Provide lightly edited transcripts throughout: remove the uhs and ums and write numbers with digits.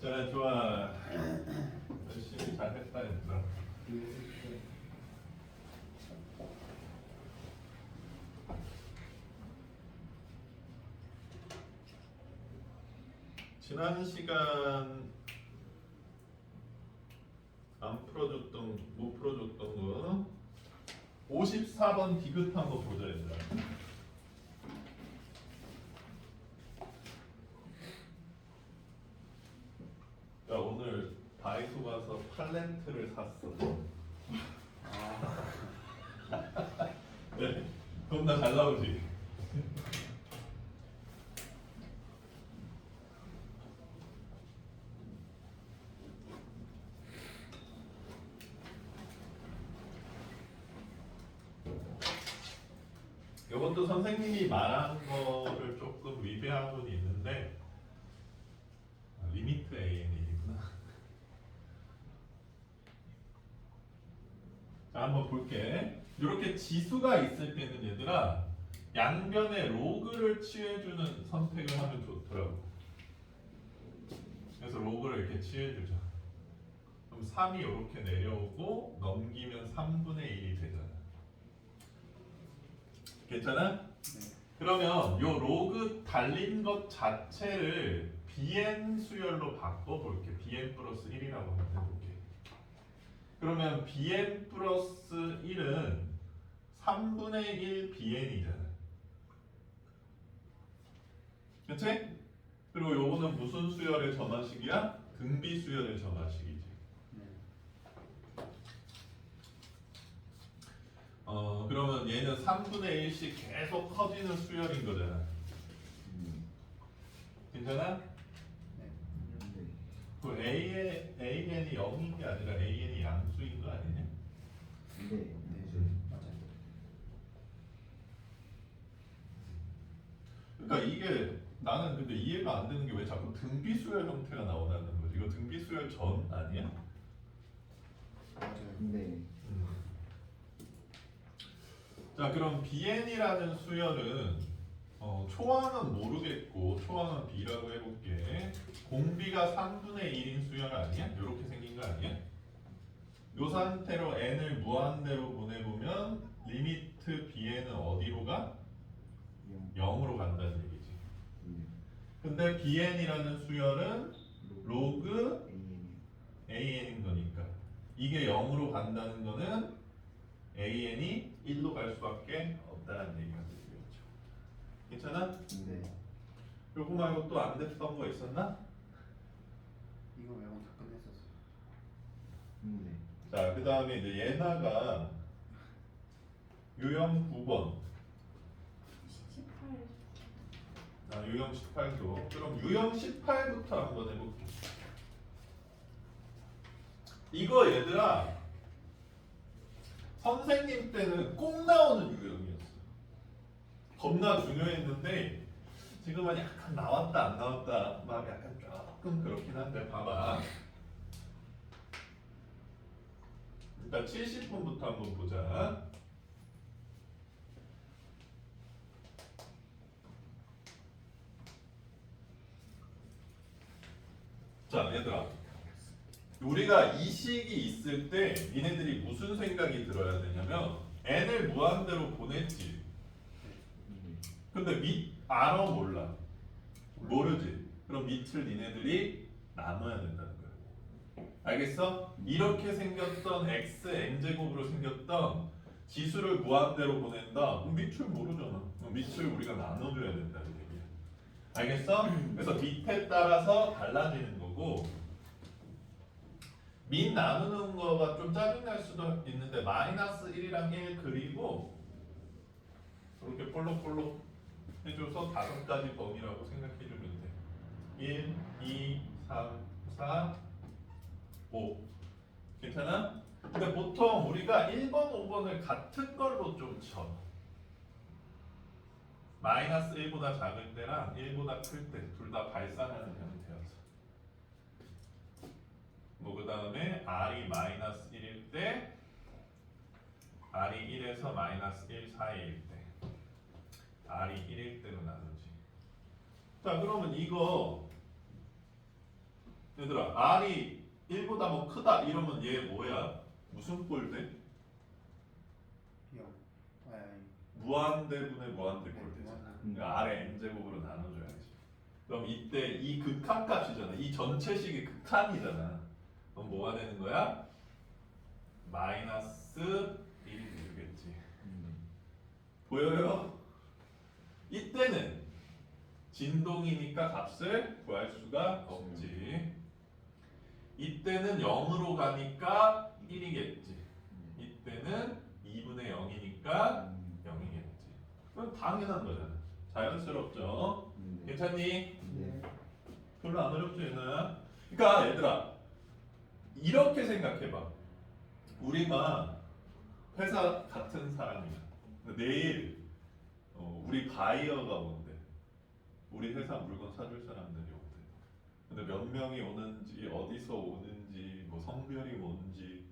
자, 좋아. 열심히 잘했다 얘들아. 지난 시간 안 풀어줬던 못 풀어줬던 거 54번 디귿한 거 보자 얘들아. 야, 오늘 바이소 가서 팔렌트를 샀어. 네, 겁나 잘 나오지. 이것도 선생님이 말한 거를 조금 위배한 분이 있는데 리미트 AN이구나. 자, 한번 볼게. 이렇게 지수가 있을 때는 얘들아 양변에 로그를 취해주는 선택을 하면 좋더라고. 그래서 로그를 이렇게 취해주자. 그럼 3이 이렇게 내려오고 넘기면 3분의 1이 되잖아. 괜찮아? 네. 그러면 요 로그 달린 것 자체를 bn 수열로 바꿔볼게. bn 플러스 1이라고 한번 해볼게. 그러면 bn 플러스 1은 3분의 1 bn이잖아. 그치? 그리고 요거는 무슨 수열의 점화식이야? 등비 수열의 점화식이지. 그러면 얘는 3분의 1씩 계속 커지는 수열인 거잖아. 괜찮아? 네. 그 AN이 0인 게 아니라 AN이 양수인 거 아니냐? 네. 맞아요. 그러니까 이게 나는 근데 이해가 안 되는 게 왜 자꾸 등비 수열 형태가 나오냐는 거지. 이거 등비 수열 전 아니야? 맞아요. 네. 자, 그럼 BN이라는 수열은 초항은 모르겠고 초항은 B라고 해볼게. 공비가 3분의 1인 수열 아니야? 이렇게 생긴 거 아니야? 이 상태로 n을 무한대로 보내보면 리미트 BN은 어디로 가? 0으로 간다는 얘기지. 근데 BN이라는 수열은 로그 AN인 거니까 이게 0으로 간다는 거는 AN이 1로 갈 수밖에 없다는 얘기가 되겠죠. 괜찮아? 네. 요거 말고 또 안 됐던 거 있었나? 이거 외우고 다 끝냈었어요. 네. 자, 그 다음에 이제 예나가 유형 9번. 18. 유형 18도. 그럼 유형 18부터 한번 해볼게. 이거 얘들아 선생님 때는 꼭 나오는 유형이었어. 겁나 중요했는데 지금은 약간 나왔다 안 나왔다 막 약간 조금 그렇긴 한데 봐봐. 일단 70분부터 한번 보자. 자, 얘들아. 우리가 이 식이 있을 때 니네들이 무슨 생각이 들어야 되냐면 n을 무한대로 보냈지. 근데 밑 알아 몰라. 모르지. 그럼 밑을 니네들이 나눠야 된다는 거야. 알겠어? 이렇게 생겼던 x n제곱으로 생겼던 지수를 무한대로 보낸다. 그럼 밑을 모르잖아. 그럼 밑을 우리가 나눠줘야 된다는 얘기야. 알겠어? 그래서 밑에 따라서 달라지는 거고 밑 나누는 거가 좀 짜증날 수도 있는데 마이너스 1이랑 1 그리고 이렇게 볼록볼록 해줘서 5가지 범위라고 생각해주면 돼. 1, 2, 3, 4, 5. 괜찮아? 근데 보통 우리가 1번, 5번을 같은 걸로 좀 쳐. 마이너스 1보다 작을 때랑 1보다 클 때 둘 다 발산하는 형태여서. 뭐 그 다음에 R이 마이너스 1일 때 R이 1에서 마이너스 1 사이일 때 R이 1일 때로 나누지. 자, 그러면 이거 얘들아 r이 1보다 뭐 크다 이러면 얘 뭐야? 무슨 꼴 돼? 0. 아니. 무한대분의 무한대꼴 되잖아. 그러니까 r의 n제곱으로 나눠줘야지. 그럼 이때 이 극한값이잖아. 이 전체식이 극한이잖아. 그럼 뭐가 되는 거야? 마이너스 1이 되겠지. 보여요? 이때는 진동이니까 값을 구할 수가 없지. 이때는 0으로 가니까 1이겠지. 이때는 2분의 0이니까 0이겠지. 그건 당연한 거잖아. 자연스럽죠? 괜찮니? 네. 별로 안 어렵죠, 얘는? 그러니까 얘들아 이렇게 생각해봐. 우리가 회사 같은 사람이야. 근데 내일 우리 바이어가 온대. 우리 회사 물건 사줄 사람들이 온대. 근데 몇 명이 오는지 어디서 오는지 뭐 성별이 뭔지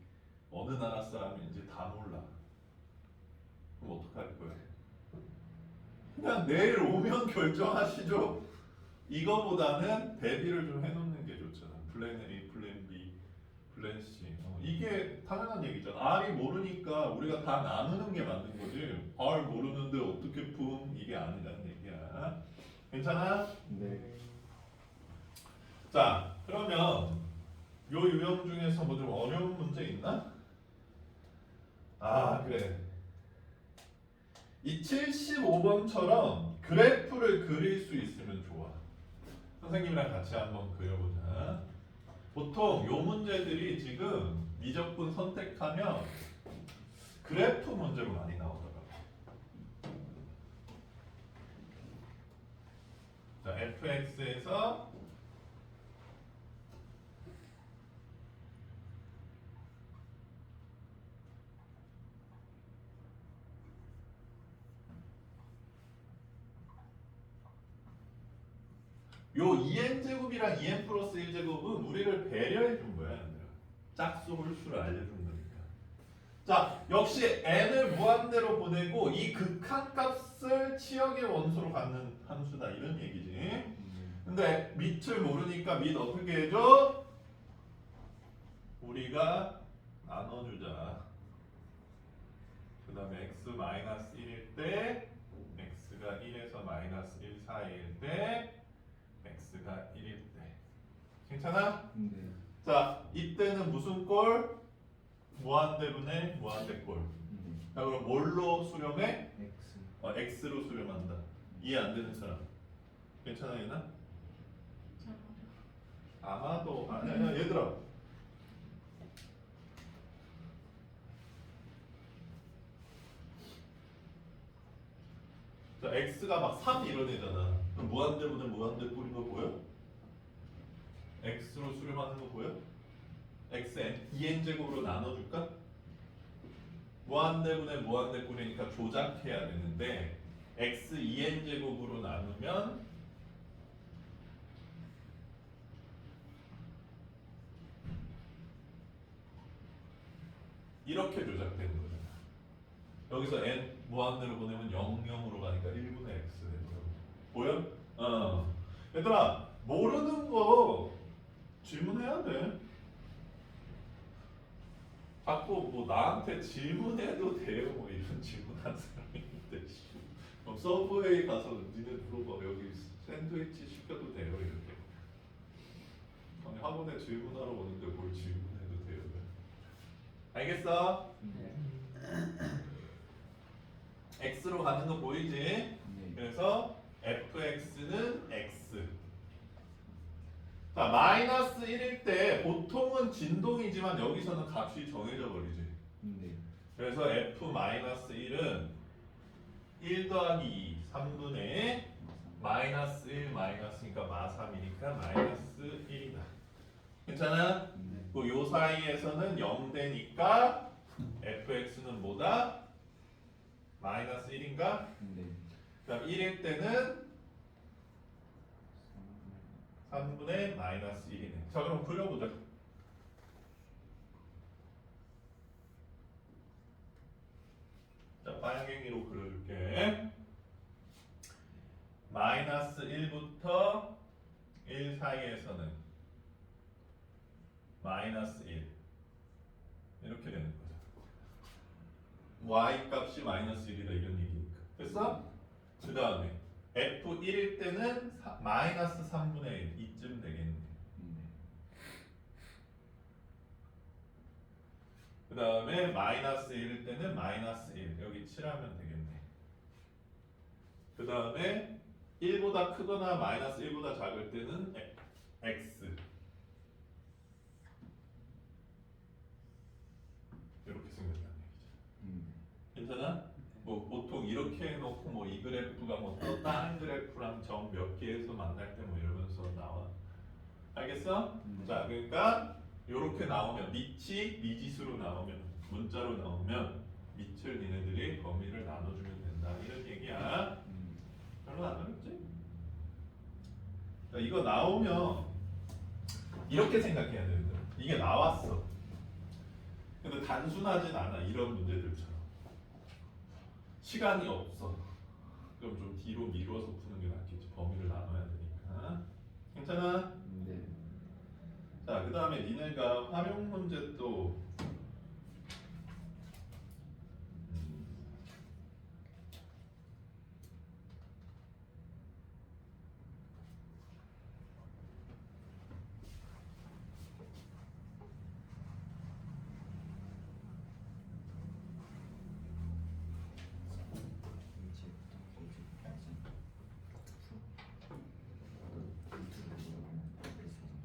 어느 나라 사람인지 다 몰라. 그럼 어떡할 거야? 그냥 내일 오면 결정하시죠. 이거보다는 대비를 좀 해놓는 게 좋잖아. 플랜 A, 플랜 B, 플랜 C. 이게 당연한 얘기잖아. R이 모르니까 우리가 다 나누는 게 맞는 거지. R 모르는데 어떻게 푼? 이게 아니라는 얘기야. 괜찮아? 네. 자, 그러면 요 유형 중에서 뭐 좀 어려운 문제 있나? 아, 그래. 이 75번처럼 그래프를 그릴 수 있으면 좋아. 선생님이랑 같이 한번 그려보자. 보통 요 문제들이 지금 미적분 선택하면 그래프 문제로 많이 나오더라고. 자, fx에서 요 2n 제곱이랑 2n 플러스 1 제곱은 우리를 배려해 준 거야. 얘들아. 짝수 홀수를 알려준 거니까. 자, 역시 n을 무한대로 보내고 이 극한값을 치역의 원소로 갖는 함수다 이런 얘기지. 근데 밑을 모르니까 밑 어떻게 해줘? 우리가 나눠주자. 그 다음에 x 마이너스 1일 때 x가 1에서 마이너스 1 사이일 때 x가 1일 때 괜찮아? 네. 자 이때는 무슨 꼴? 무한대분의 무한대꼴. 자 그럼 뭘로 수렴해? X. x로 수렴한다. 이해 안 되는 사람 괜찮아 얘나? 아마도 아니야 얘들아 자 x가 막 3 이런 애잖아. 그럼 무한대분의 무한대꼴인 거 보여? x로 수렴하는 거 보여? xn 2n 제곱으로 나눠줄까? 무한대분의 무한대꼴이니까 조작해야 되는데 x 2n 제곱으로 나누면 이렇게 조작되는 거잖아. 여기서 n 무한대로 보내면 0, 0으로 가니까 1분의 x 되는 거 보여? 얘들아 모르는 거 질문해야 돼. 자꾸 뭐 나한테 질문해도 돼요 뭐 이런 질문하는 사람이 있는데 그럼 서브웨이 가서 니네 물어봐 여기 샌드위치 시켜도 돼요 이렇게. 아니 학원에 질문하러 오는데 뭘 질문해도 돼요. 알겠어? 네. x로 가는 거 보이지? 네. 그래서 fx는 x. 자 마이너스 1일 때 보통은 진동이지만 여기서는 값이 정해져 버리지. 네. 그래서 f 마이너스 1은 1 더하기 2 3분의 마이너스 1 마이너스니까 마3이니까 마이너스 1이다. 괜찮아? 네. 그 요 사이에서는 0 되니까 fx는 뭐다? 마이너스 1인가? 네. 그럼 1일 때는 3분의 마이너스 1이네. 자 그럼 그려보자. 자 빨갱이로 그려줄게. 마이너스 1부터 1 사이에서는 마이너스 1 이렇게 되는 거죠. y 값이 마이너스 1이다 이런 얘기니까. 됐어? 그 다음에 f1일 때는 마이너스 3분의 1 이쯤 되겠네. 그 다음에 마이너스 1일 때는 마이너스 1 여기 칠하면 되겠네. 그 다음에 1보다 크거나 마이너스 1보다 작을 때는 x 이렇게 생겼다는 얘기죠. 괜찮아? 뭐 보통 이렇게 해놓고 뭐 이 그래프가 뭐 또 다른 그래프랑 점 몇 개에서 만날 때 뭐 이러면서 나와. 알겠어? 자, 그러니까 이렇게 나오면 밑이 미지수로 나오면 문자로 나오면 밑을 니네들이 범위를 나눠주면 된다 이런 얘기야. 별로 안 어렵지? 자, 이거 나오면 이렇게 생각해야 되는 거야. 이게 나왔어. 근데 단순하진 않아 이런 문제들처럼. 시간이 없어. 그럼 좀 뒤로 미뤄서 푸는 게 낫겠지. 범위를 나눠야 되니까. 괜찮아? 네. 자, 그 다음에 니네가 활용 문제 또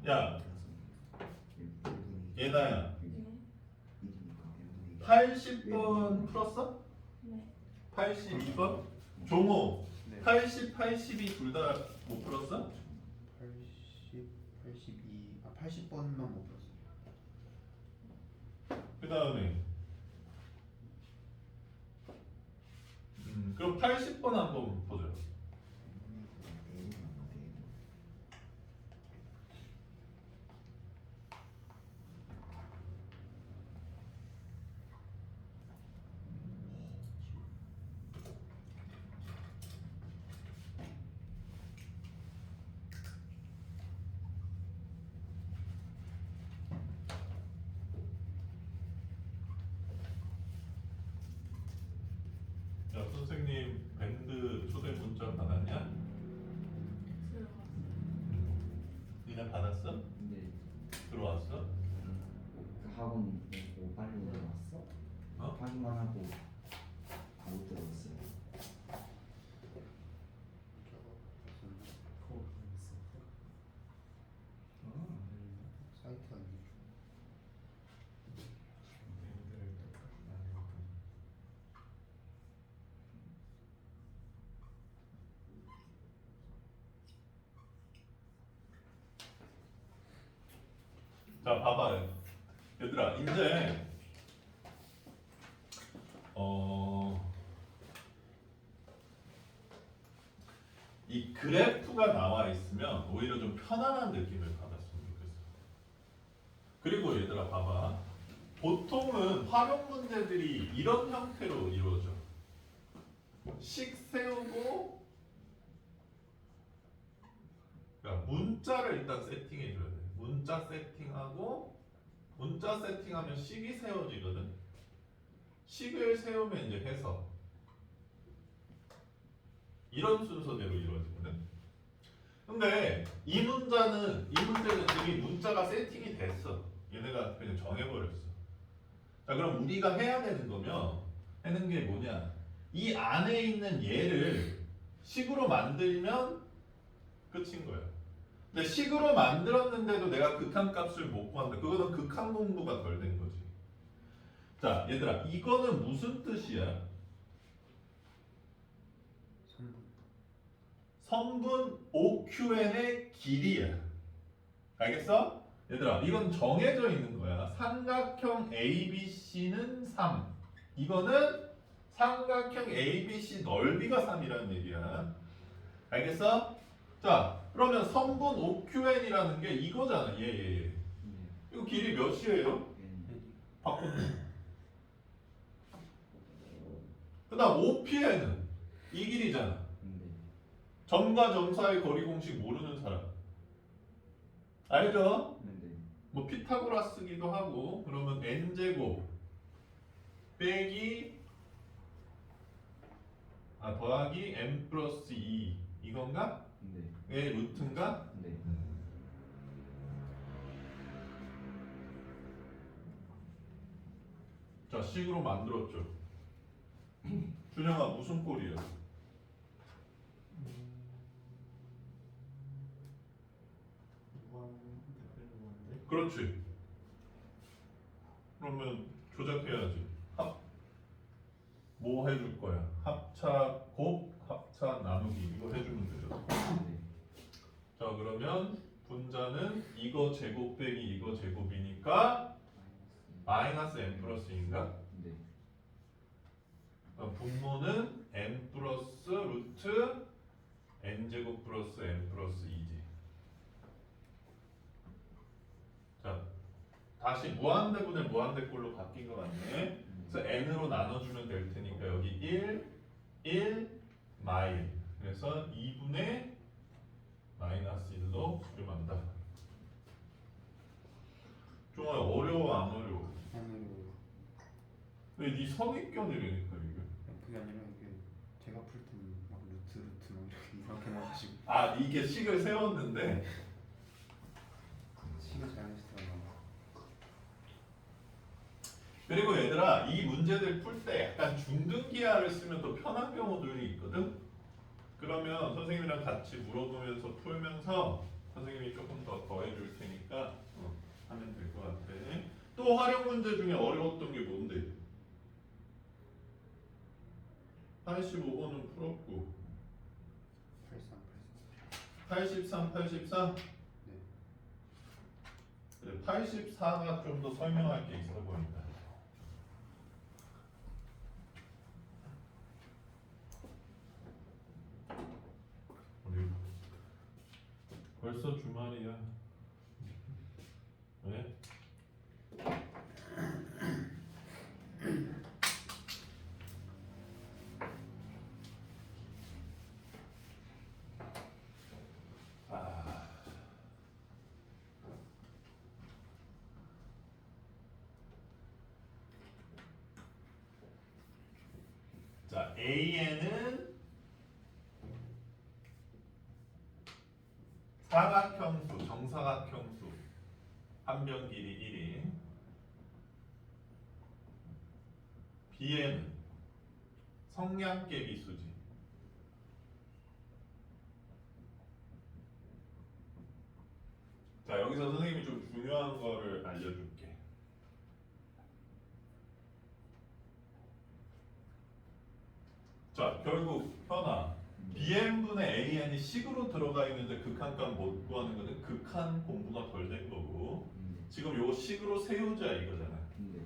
야, 예나야, 80번 풀었어? 네. 82번? 종호, 네. 80, 82 둘 다 못 풀었어? 80, 82, 80번만 못 풀었어요. 그 다음에 그럼 80번 한번 보자. 야, 선생님 밴드 초대 문자 받았냐? 들어갔어요. 니네 받았어? 네. 들어왔어? 그 학원 뭐 빨리 들어왔어? 어? 하기만 하고 못 들어왔어요. 사이트가 있네. 자, 봐봐요. 얘들아, 이제 이 그래프가 나와 있으면 오히려 좀 편안한 느낌을 받았으면 좋겠어. 그리고 얘들아, 봐봐. 보통은 활용 문제들이 이런 형태로 이루어져. 식 세우고, 그러니까 문자를 일단 세팅해 줘야 돼. 문자 세팅하고, 문자 세팅하면 식이 세워지거든. 식을 세우면 이제 해석. 이런 순서대로 이루어지거든. 근데 이 문제는 이미 문자가 세팅이 됐어. 얘네가 그냥 정해버렸어. 자, 그럼 우리가 해야 되는 거면 하는 게 뭐냐? 이 안에 있는 얘를 식으로 만들면 끝인 거야. 근데 식으로 만들었는데도 내가 극한값을 못 구한다. 그거는 극한 공부가 덜 된 거지. 자, 얘들아, 이거는 무슨 뜻이야? 성분 OQN의 길이야. 알겠어? 얘들아, 이건 정해져 있는 거야. 삼각형 ABC는 3. 이거는 삼각형 ABC 넓이가 3이라는 얘기야. 알겠어? 자, 그러면 성분 OQN이라는 게 이거잖아. 얘. 이거 길이 몇이에요? 바꿨네. 그 다음 OPN은 이 길이잖아. 점과 점 사이 거리 공식 모르는 사람 알죠? 뭐 피타고라스기도 하고 그러면 n제곱 빼기 더하기 n 플러스 2 이건가? 네. 의 루트인가? 네. 자 식으로 만들었죠. 준영아 무슨 꼴이야? 그렇지. 그러면 조작해야지. 뭐 해줄 거야? 합차 곱 합차 나누기 이거 해주면 되죠. 네. 자 그러면 분자는 이거 제곱 빼기 이거 제곱이니까 마이너스 n 플러스인가? 네. 그럼 분모는 n 플러스 루트 n 제곱 플러스 n 플러스 2지. 자 다시 무한대분의 무한대꼴로 바뀐 것 같네. 그래서 n으로 나눠주면 될 테니까 여기 1 마일. 그래서 2분의 마이너스 1로 수렴한다. 종아야 어려워 안 어려워? 아니요. 왜네 선입견이라니까 이게. 그게 아니라 이게 제가 풀 때는 막 루트 막 이렇게 이상하게 나가지고 아 이게 식을 세웠는데 식을 잘못했더라고요. 그리고 얘들아 이 문제들 풀 때 약간 중등기하를 쓰면 더 편한 경우들이 있거든. 그러면 선생님이랑 같이 물어보면서 풀면서 선생님이 조금 더 더해줄 테니까 하면 될 것 같아. 또 활용 문제 중에 어려웠던 게 뭔데? 85번은 풀었고 83, 83, 84? 네. 그래, 84가 좀 더 설명할 게 있어 보인다. 우리 벌써 주말이야. 왜? 자, AN은 사각형수, 정사각형수 한 변 길이 1인 BN은 성량계비수지. 자, 여기서 선생님이 좀 중요한 거를 알려줄게. 자, 결국 현아 BN분의 AN이 식으로 들어가 있는데 극한값 못 구하는 거는 극한 공부가 덜 된 거고 지금 요거 식으로 세우자 이거잖아. 네.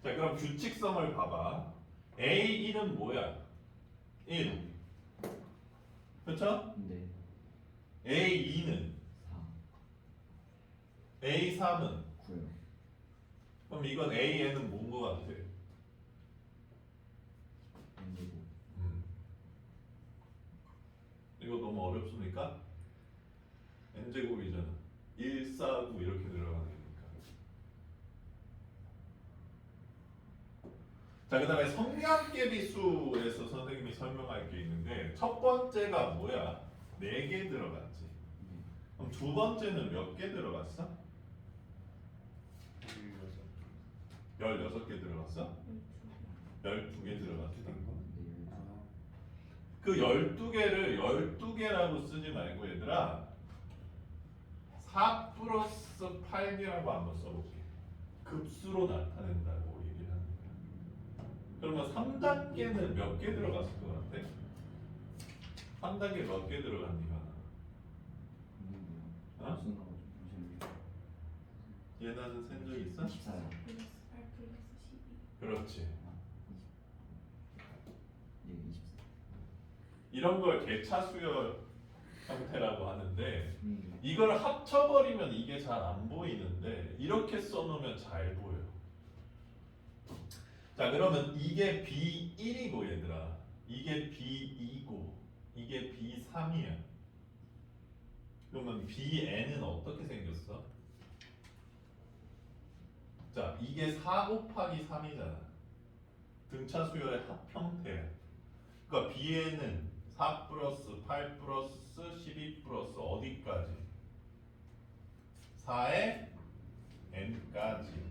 자 그럼 규칙성을 봐봐. A1은 뭐야? 1 그쵸? 네. A2는 4. A3은 9요. 그럼 이건 AN은 뭔 거 같아? N제곱. 이거 너무 어렵습니까? N제곱이잖아. 1, 4, 9 이렇게 들어가는 거니까. 자, 그 다음에 성량계비수에서 선생님이 설명할 게 있는데 첫 번째가 뭐야? 4개 들어갔지. 그럼 두 번째는 몇 개 들어갔어? 16개 들어갔어? 12개 들어갔어. 된 거? 네. 아, 그 12개를 12개라고 쓰지 말고 얘들아 4 플러스 8개라고 한번 써볼게. 급수로 나타낸다고 얘기를 하는 거야. 그러면 3단계는 몇 개 들어갔을 것 같아? 3단계 몇 개 들어갔니? 어? 무슨 나오죠? 잠시만요. 얘나는 센 적 있어? 24요. 플러스 8 플러스 12. 그렇지. 아, 20. 예, 24. 이런 걸 개차수열 형태라고 하는데 네. 이걸 합쳐버리면 이게 잘 안 보이는데 이렇게 써놓으면 잘 보여. 자 그러면 이게 B1이고 얘들아 이게 B2고 이게 B3이야. 그러면 BN은 어떻게 생겼어? 자, 이게 4 곱하기 3이잖아. 등차 수열의 합형태야. 그러니까 B에는 4 플러스 8 플러스 12 플러스 어디까지? 4의 n까지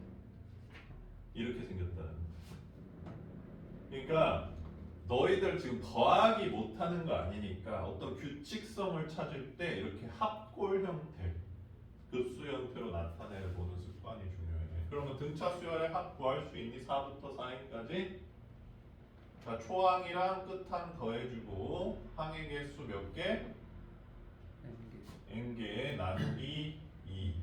이렇게 생겼다는 거야. 그러니까 너희들 지금 더하기 못하는 거 아니니까 어떤 규칙성을 찾을 때 이렇게 합골 형태, 급수 형태로 나타내 보는 습관이 중요해. 그러면 등차 수열의 합 구할 수 있니? 4부터 4행까지. 자, 초항이랑 끝항 더해주고 항의 개수 몇 개? n개 나누기 2.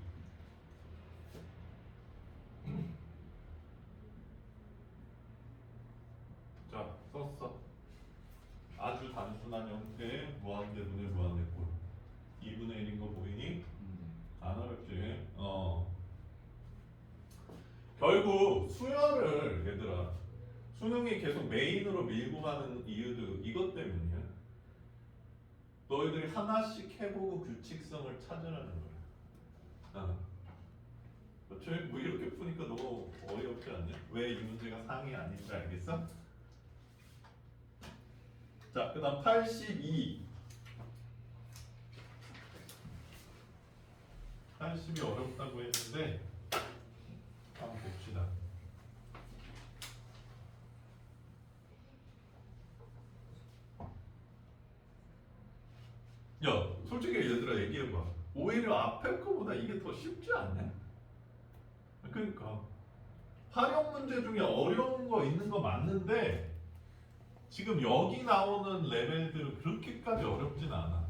자, 썼어. 아주 단순한 형태의 무한대분의 무한대꼴. 2분의 1인 거 보이니? 안 어렵지? 결국 수열을 얘들아 수능이 계속 메인으로 밀고 가는 이유도 이것 때문이야. 너희들이 하나씩 해보고 규칙성을 찾으라는 거야. 그렇지? 뭐 이렇게 푸니까 너무 어이없지 않냐? 왜 이 문제가 상이 아닌지 알겠어? 자, 그 다음 82. 80이 어렵다고 했는데 한번 봅시다. 야, 솔직히 얘들아 얘기해봐. 오히려 앞에 거보다 이게 더 쉽지 않냐? 그러니까 활용 문제 중에 어려운 거 있는 거 맞는데 지금 여기 나오는 레벨들은 그렇게까지 어렵진 않아.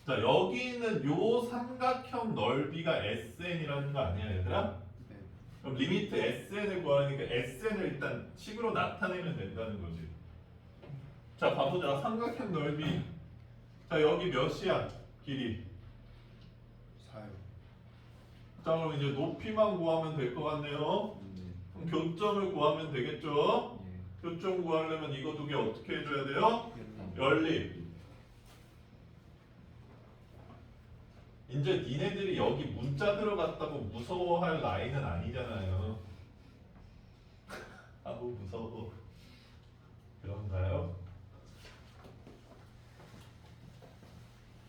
자, 여기는 요 삼각형 넓이가 SN이라는 거 아니야, 얘들아? 네. 그럼 리미트 SN을 구하니까 SN을 일단 식으로 나타내면 된다는 거지. 자, 봐보자. 삼각형 넓이. 자, 여기 몇이야? 길이. 4요. 자, 그럼 이제 높이만 구하면 될 것 같네요. 그럼 교점을 구하면 되겠죠? 교점 구하려면 이거 두 개 어떻게 해줘야 돼요? 연립. 이제 니네들이 여기 문자 들어갔다고 무서워할 나이는 아니잖아요. 아우 무서워. 그런가요?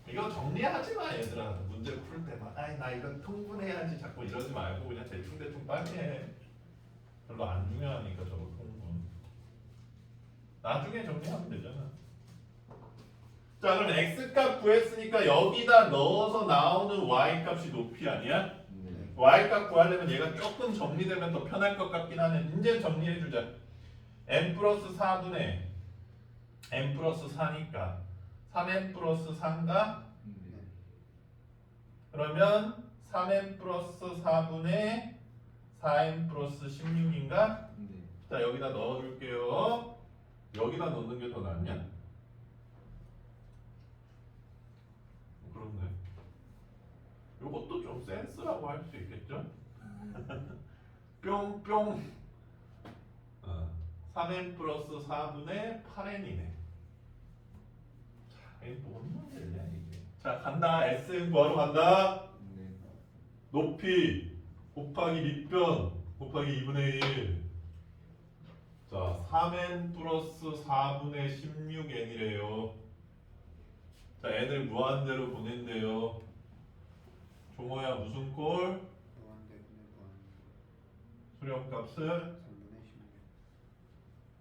이거 정리하지 마 얘들아. 문제 풀 때만 아이 나 이거 통분해야지 자꾸 이러지 말고 그냥 대충대충 빨리 해. 별로 안 중요하니까 저거 통분. 나중에 정리하면 되잖아. 자, 그럼 x값 구했으니까 여기다 넣어서 나오는 y값이 높이 아니야? y값 구하려면 얘가 조금 정리되면 더 편할 것 같긴 하네. 이제 정리해주자. n 플러스 4분의 n 플러스 4니까 3n 플러스 4인가? 그러면 3n 플러스 4분의 4n 플러스 16인가? 자, 여기다 넣어줄게요. 여기다 넣는 게 더 낫냐? 그렇네. 이것도 좀 센스라고 할 수 있겠죠? 뿅뿅 3n 플러스 4분의 8n이네. 자, 이게 뭔 문제냐 이게. 자, 간다. Sn 구하러 간다. 높이 곱하기 밑변 곱하기 2분의 1. 자, 3n 플러스 4분의 16n이래요. 자, n을 무한대로 보낸대요. 종호야 무슨 꼴? 무한대분의 수렴값은 3분의 16.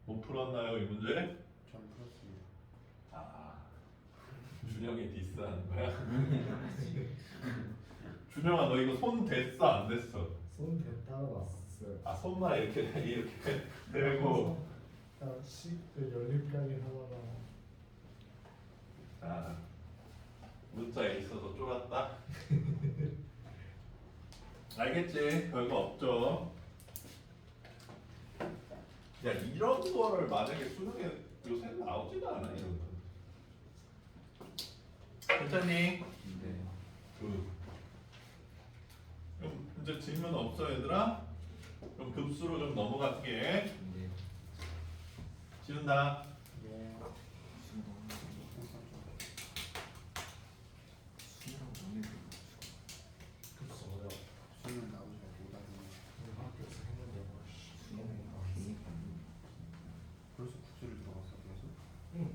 못 풀었나요 이 문제? 전 풀었습니다. 아, 준영이 디스하는 거야? 준영아 너 이거 손 됐어 안 됐어? 손 됐다고 왔어요. 아 손만 이렇게 대고. 연립까지 하다가 자, 문자에 있어서 쫄았다. 알겠지? 별거 없죠. 야 이런 거를 만약에 수능에 요새 나오지도 않아 이런 거. 괜찮니? 그 이제 질문 없어 얘들아? 그럼 급수로 좀 넘어갈게. 네. 지운다. 예. 수랑 오늘 급수 어려워. 수는 나도 잘 못하고 우리 학교에서 했는데 뭐 수영 개입 아니. 벌써 국수를 들어갔어. 그래서 응.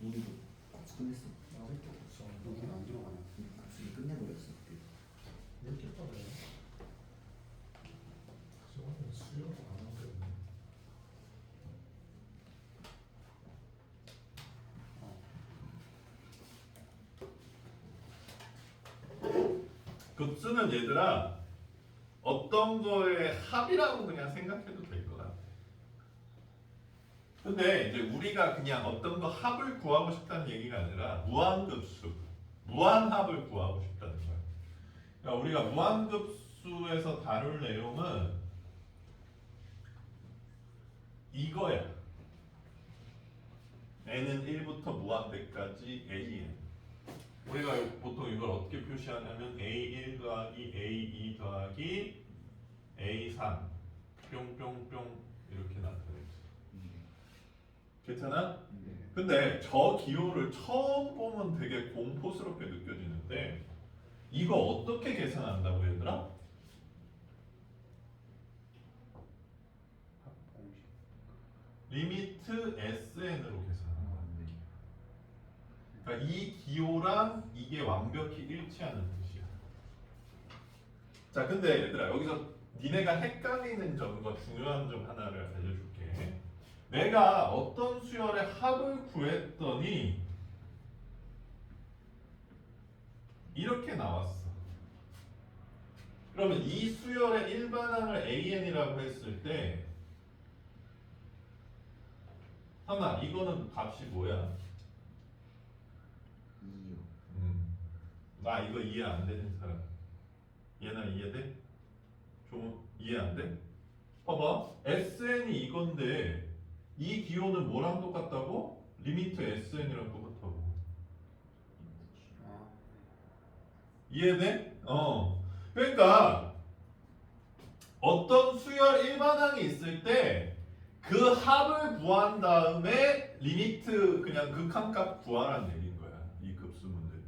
우리도 국수 끝냈어. 아직도 급수 안 여기는 안 들어가냐? 국수 끝내버렸어. 그때. 왜 이렇게 빠르네. 저거는 수요가 안 하거든요. 급수는 얘들아 어떤 거의 합이라고 그냥 생각해도 될 것 같아. 근데 이제 우리가 그냥 어떤 거 합을 구하고 싶다는 얘기가 아니라 무한급수, 무한합을 구하고 싶다는 거야. 그러니까 우리가 무한급수에서 다룰 내용은 이거야. n은 1부터 무한대까지 an. 우리가 보통 이걸 어떻게 표시하냐면 a1 더하기 a2 더하기 a3 뿅뿅뿅 이렇게 나타내지. 괜찮아? 네. 근데 저 기호를 처음 보면 되게 공포스럽게 느껴지는데 이거 어떻게 계산한다고 얘들아? 합 공식. 리미트 SN으로 계산하는 거야. 네. 그러니까 이 기호랑 이게 완벽히 일치하는 뜻이야. 자, 근데 얘들아 여기서 니네가 헷갈리는 점과 중요한 점 하나를 알려줄게. 내가 어떤 수열의 합을 구했더니 이렇게 나왔어. 그러면 이 수열의 일반항을 AN이라고 했을 때 하나 이거는 값이 뭐야? 2요. 나 이거 이해 안 되는 사람. 얘나 이해돼? 좀 이해 안 돼? 봐봐. SN이 이건데 이 기호는 뭐랑 똑같다고? 리미트 SN이랑 똑같다고. 아, 이해돼? 그러니까 어떤 수열 일반항이 있을 때 그 합을 구한 다음에 리미트 그냥 극한값 구하라는 얘기인 거야. 이 급수 문제들은.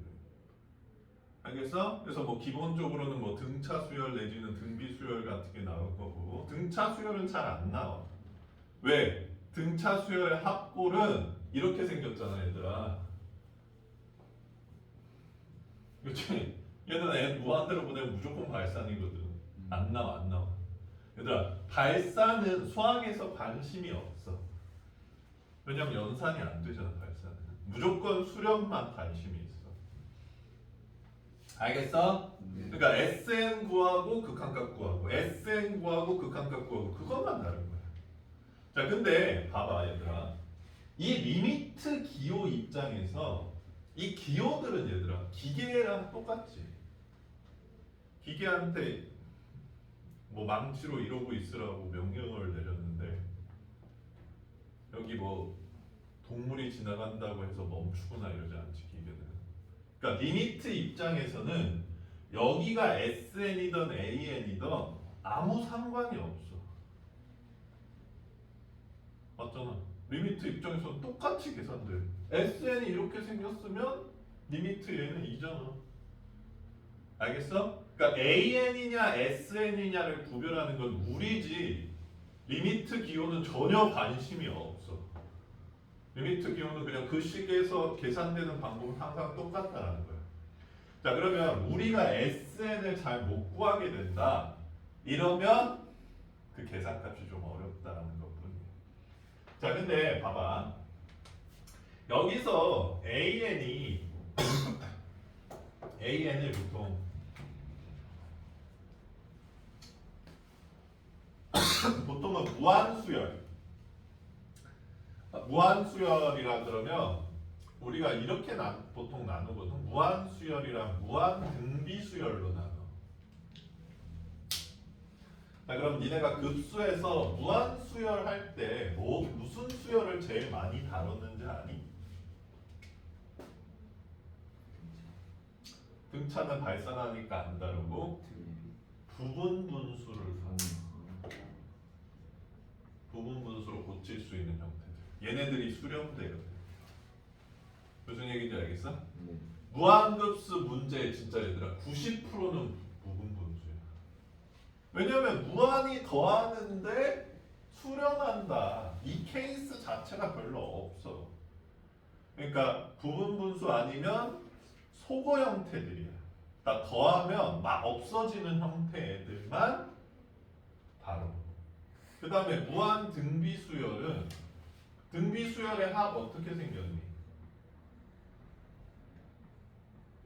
알겠어? 그래서 뭐 기본적으로는 뭐 등차 수열 내지는 등비 수열 같은 게 나올 거고 등차 수열은 잘 안 나와. 왜? 등차 수열의 합골은 이렇게 생겼잖아, 얘들아. 그렇지? 얘는 n 무한대로 보내면 무조건 발산이거든. 안 나와, 안 나와. 얘들아, 발산은 수학에서 관심이 없어. 왜냐면 연산이 안 되잖아, 발산은. 무조건 수렴만 관심이 있어. 알겠어? 네. 그러니까 SN 구하고 극한값 구하고 SN 구하고 극한값 구하고 그것만 다른 거야. 자, 근데 봐봐 얘들아. 이 리미트 기호 입장에서 이 기호들은 얘들아 기계랑 똑같지. 기계한테 뭐 망치로 이러고 있으라고 명령을 내렸는데 여기 뭐 동물이 지나간다고 해서 멈추거나 이러지 않지 기계는. 그러니까 리미트 입장에서는 여기가 SN이든 AN이든 아무 상관이 없어. 맞잖아. 리미트 입장에서는 똑같이 계산돼. SN이 이렇게 생겼으면 리미트 얘는 2잖아. 알겠어? 그러니까 AN이냐 SN이냐를 구별하는 건 우리지 리미트 기호는 전혀 관심이 없어. 리미트 기호는 그냥 그 식에서 계산되는 방법은 항상 똑같다는 거야. 자, 그러면 우리가 SN을 잘 못 구하게 된다. 이러면 그 계산값이 좀 어렵다는 것뿐이야. 자, 근데 봐봐. 여기서 AN을 보통은 무한수열이라 그러면 우리가 이렇게 보통 나누거든. 무한수열이랑 무한등비수열로 나눠. 자, 그럼 니네가 급수에서 무한수열 할 때 무슨 수열을 제일 많이 다뤘는지 아니? 등차는 발산하니까 안 다루고 부분 얘네들이 수렴돼요. 무슨 얘기인지 알겠어? 네. 무한급수 문제 진짜 얘들아 90%는 무분분수야. 왜냐면 무한이 더하는데 수렴한다. 이 케이스 자체가 별로 없어. 그러니까 부분분수 아니면 소거 형태들이야. 다 더하면 막 없어지는 형태 애들만 바로. 그 다음에 무한 등비수열은 등비수열의 합 어떻게 생겼니?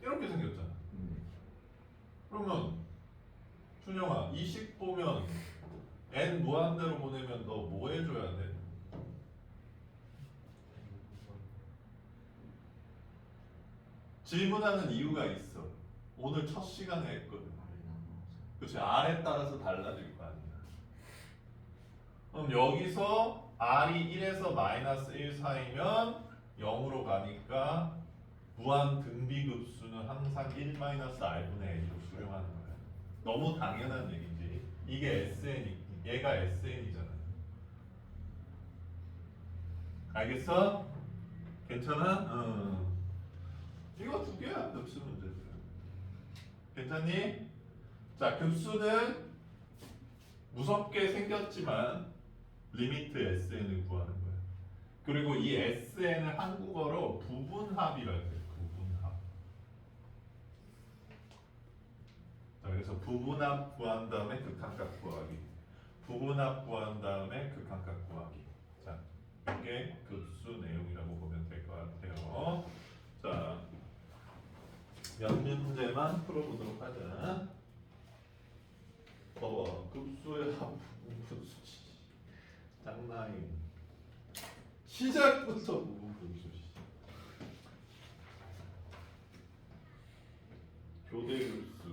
이렇게 생겼잖아. 그러면 준영아 이 식 보면 n 무한대로 보내면 너 뭐 해줘야 돼? 질문하는 이유가 있어. 오늘 첫 시간에 했거든. 그렇지. R에 따라서 달라질 거 아니야. 그럼 여기서 R이 1에서 마이너스 1 사이면 0으로 가니까 무한 등비급수는 항상 1 마이너스 R분의 A로 수렴하는 거야. 너무 당연한 얘기지. 이게 SN이, 얘가 SN이잖아. 알겠어? 괜찮아? 이거 두 개야 급수 문제들. 괜찮니? 자, 급수는 무섭게 생겼지만 리미트 SN을 구하는 거야. 그리고 이 SN을 한국어로 부분합이라고 해요. 부분합. 자, 그래서 부분합 구한 다음에 극한값 구하기. 부분합 구한 다음에 극한값 구하기. 자, 이게 급수 내용이라고 보면 될 것 같아요. 자, 몇 문제만 풀어보도록 하자. 봐봐, 급수의 합 부분분수. 장난이. 시작부터 부분분수. 교대급수.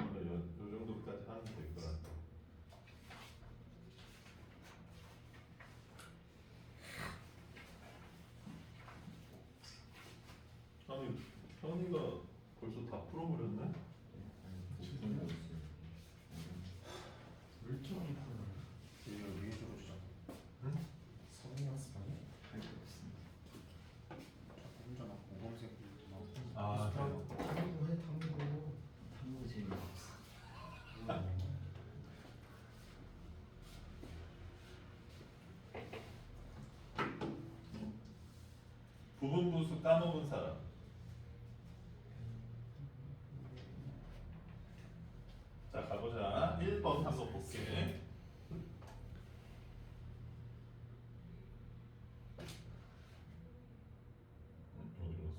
요 정도까지 하면 될 것 같아. 아니, 현이가 벌써 다 풀어버렸네? 왜 이렇게 많이 풀어요? 이거 위에 적어주자. 성인학습하네? 할게 없습니다. 자꾸 혼자 막 모범생 막 아, 탐구 해 탐구. 탐구 재미없어. 부분분수 까먹은 사람. 자, 가보자. 1번 한번 볼게. 어디 갔어?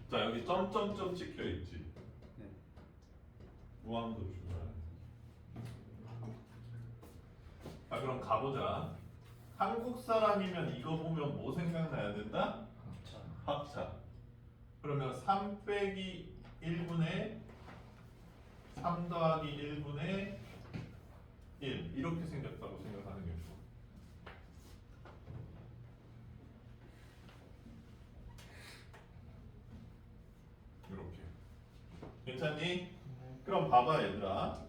자, 여기 점점점 찍혀 있지. 네. 무한급수가. 아, 그럼 가보자. 한국 사람이면 이거 보면 뭐 생각나야 된다? 자, 합차. 그러면 3 빼기 1분의 3 더하기 1분의 1 이렇게 생겼다고 생각하는 게 좋아. 이렇게. 괜찮니? 그럼 봐봐 얘들아.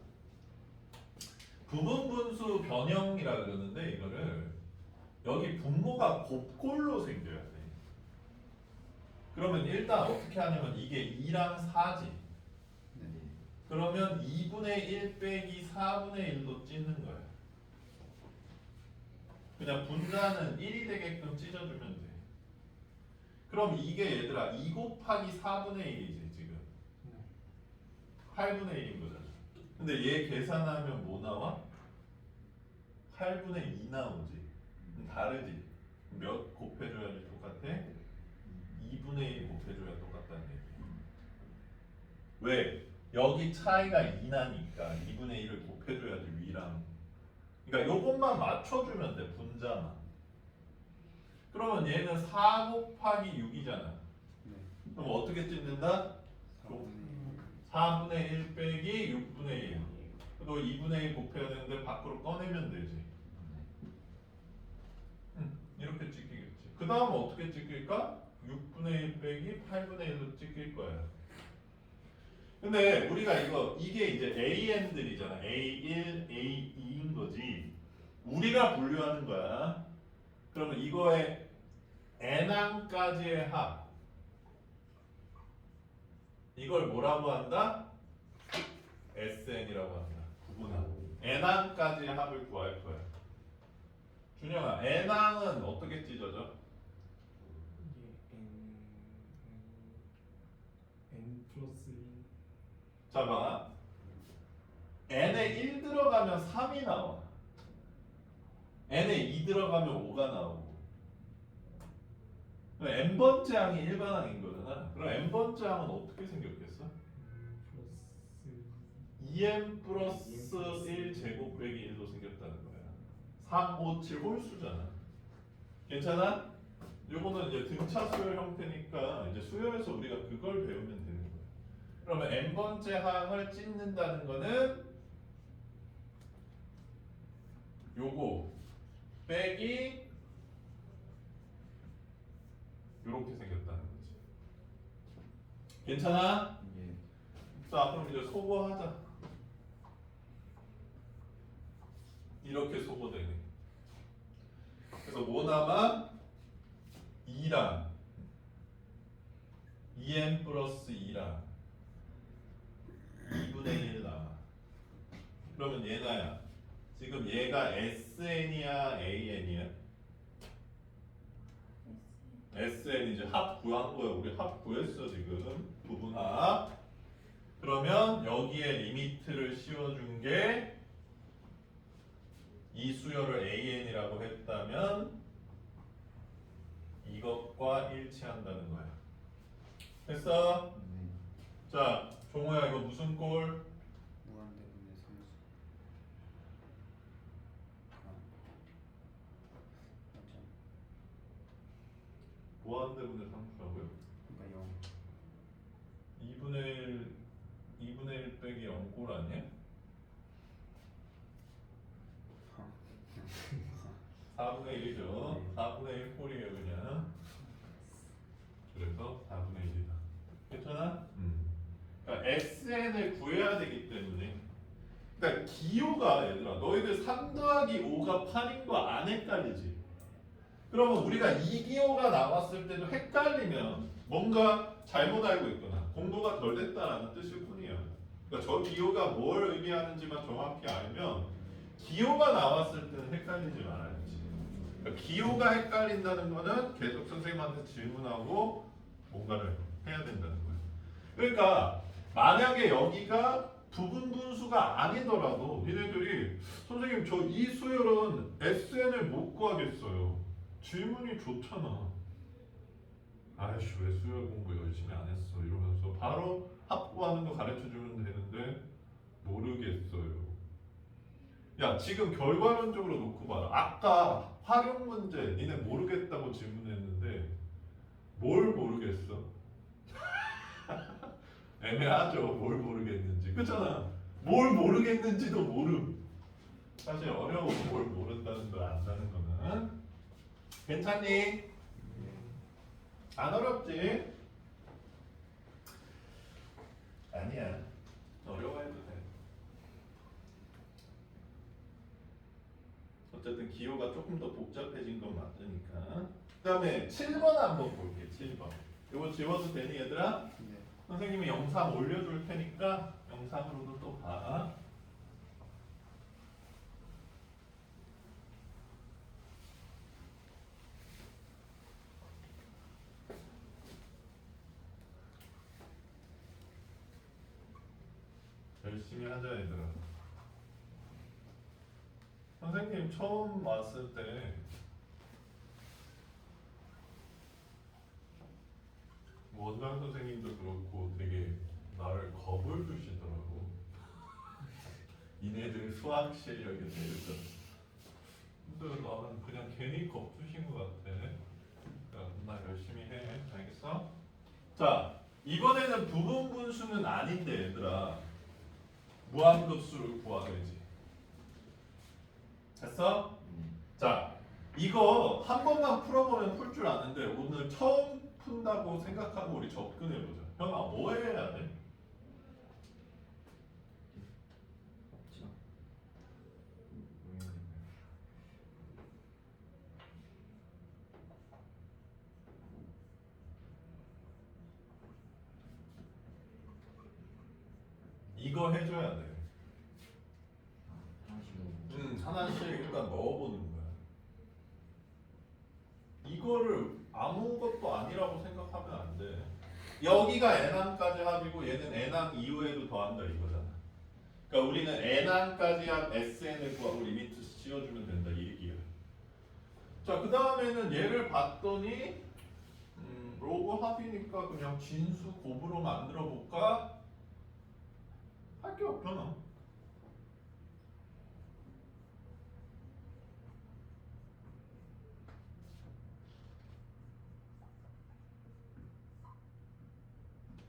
부분분수 변형이라 그러는데 이거를 여기 분모가 곱골로 생겨야 돼. 그러면 일단 어떻게 하냐면 이게 2랑 4지. 네. 그러면 2분의 1 빼기 4분의 1로 찢는 거야. 그냥 분자는 1이 되게끔 찢어주면 돼. 그럼 이게 얘들아 2 곱하기 4분의 1이지 지금. 8분의 1인 거잖아. 근데 얘 계산하면 뭐 나와? 8분의 2 나오지. 다르지. 몇 곱해줘야지 똑같아? 2분의 1 곱해줘야 똑같다는 얘기야. 왜? 여기 차이가 2 나니까 2분의 1을 곱해줘야지 위랑. 그러니까 요것만 맞춰주면 돼. 분자만. 그러면 얘는 4 곱하기 6이잖아. 네. 그럼 어떻게 찢는다? 4분의 1 빼기 6분의 1. 너 2분의 1 곱해야 되는데 밖으로 꺼내면 되지. 이렇게 찍히겠지. 그 다음 어떻게 찍힐까? 6분의 2분의 1 빼기 8분의 1로 찍힐 거야. 근데 우리가 이게 이제 AN들이잖아. A1, A2인 거지. 우리가 분류하는 거야. 그러면 이거의 n항까지의 합. 이걸 뭐라고 한다? SN이라고 한다. 구분함. n항까지의 합을 구할 거야. 준영아, n항은 어떻게 찢어져? 이게 n 플러스 1. 자, 봐. n에 1 들어가면 3이 나와. n에 2 들어가면 5가 나오고. n번째 항이 일반항인 거잖아. 그럼 n번째 항은 어떻게 생겼겠어? 플러스 2n 플러스 1 제곱 빼기 1로 생겼다는 거야. 3, 5, 7 홀수잖아. 괜찮아? 요거는 이제 등차 수열 형태니까 이제 수열에서 우리가 그걸 배우면 되는 거야. 그러면 n번째 항을 찢는다는 거는 요거 빼기 요렇게 생겼다는 거지. 괜찮아? 예. 자, 그럼 이제 소거하자. 이렇게 소거되네. 그래서 뭐 남아? 2랑 2n 플러스 2랑 2분의 1 남아. 그러면 얘나야. 지금 얘가 SN이야, AN이야? SN 이제 합 구한 거야. 우리 합 구했어 지금. 부분합. 그러면 여기에 리미트를 씌워준 게 이 수열을 AN이라고 했다면 이것과 일치한다는 거야. 됐어? 네. 자, 종호야 이거 무슨 꼴? 무한대분의 상수. 맞죠? 무한대분의 상수라고요? 그러니까 2분의 1 빼기 0꼴 아니야? 4분의 1이죠. 4분의 1 꼴이에요 그냥. 그래서 4분의 1이다. 괜찮아? 그러니까 SN을 구해야 되기 때문에. 그러니까 기호가 얘들아, 너희들 3 더하기 5가 8인 거 안 헷갈리지? 그러면 우리가 2기호가 나왔을 때도 헷갈리면 뭔가 잘못 알고 있거나 공부가 덜 됐다라는 뜻일 뿐이야. 그러니까 저 기호가 뭘 의미하는지만 정확히 알면 기호가 나왔을 때는 헷갈리지 말아야지. 그러니까 기호가 헷갈린다는 거는 계속 선생님한테 질문하고 뭔가를 해야 된다는 거야. 그러니까 만약에 여기가 부분 분수가 아니더라도 니네들이 선생님 저 이 수열은 SN을 못 구하겠어요. 질문이 좋잖아. 아이씨 왜 수열 공부 열심히 안 했어 이러면서 바로 합구하는 거 가르쳐주면 되는데 모르겠어요. 야 지금 결과론적으로 놓고 봐라. 아까 활용 문제 니네 모르겠다고 질문했는데 뭘 모르겠어? 애매하죠. 뭘 모르겠는지. 그렇잖아. 뭘 모르겠는지도 모름. 사실 어려워. 뭘 모른다는 걸 안다는 거는. 괜찮니? 안 어렵지? 아니야. 어려워해도 돼. 어쨌든 기호가 조금 더 복잡해진 건 맞으니까. 그 다음에 7번 한번 볼게. 7번. 이거 지워도 되니 얘들아? 네. 선생님이 영상 올려줄 테니까 영상으로도 또 봐. 열심히 하자 얘들아. 선생님 처음 왔을 때 원장 선생님도 그렇고 되게 나를 겁을 주시더라고. 니네들 수학 실력에 대해서. 근데 나는 그냥 괜히 겁 주신 것 같아. 그러니까 나 열심히 해. 알겠어? 자, 이번에는 부분 분수는 아닌데 얘들아. 무한급수를 구하야지. 됐어? 자, 이거 한 번만 풀어보면 풀 줄 아는데 오늘 처음 푼다고 생각하고 우리 접근해보자. 형아 뭐 해야 돼? 없죠. 이거 해줘야 돼. 하나씩 하나씩 일단 넣어보는 거야. 이거를 아무것도 아니라고 생각하면 안 돼. 여기가 n항까지 합이고 얘는 n항 이후에도 더한다 이거잖아. 그러니까 우리는 n항까지 합 sn을 구하고 리미트 씌워주면 된다 이 얘기야. 자, 그 다음에는 얘를 봤더니 로그 합이니까 그냥 진수 곱으로 만들어 볼까? 할 게 없잖아.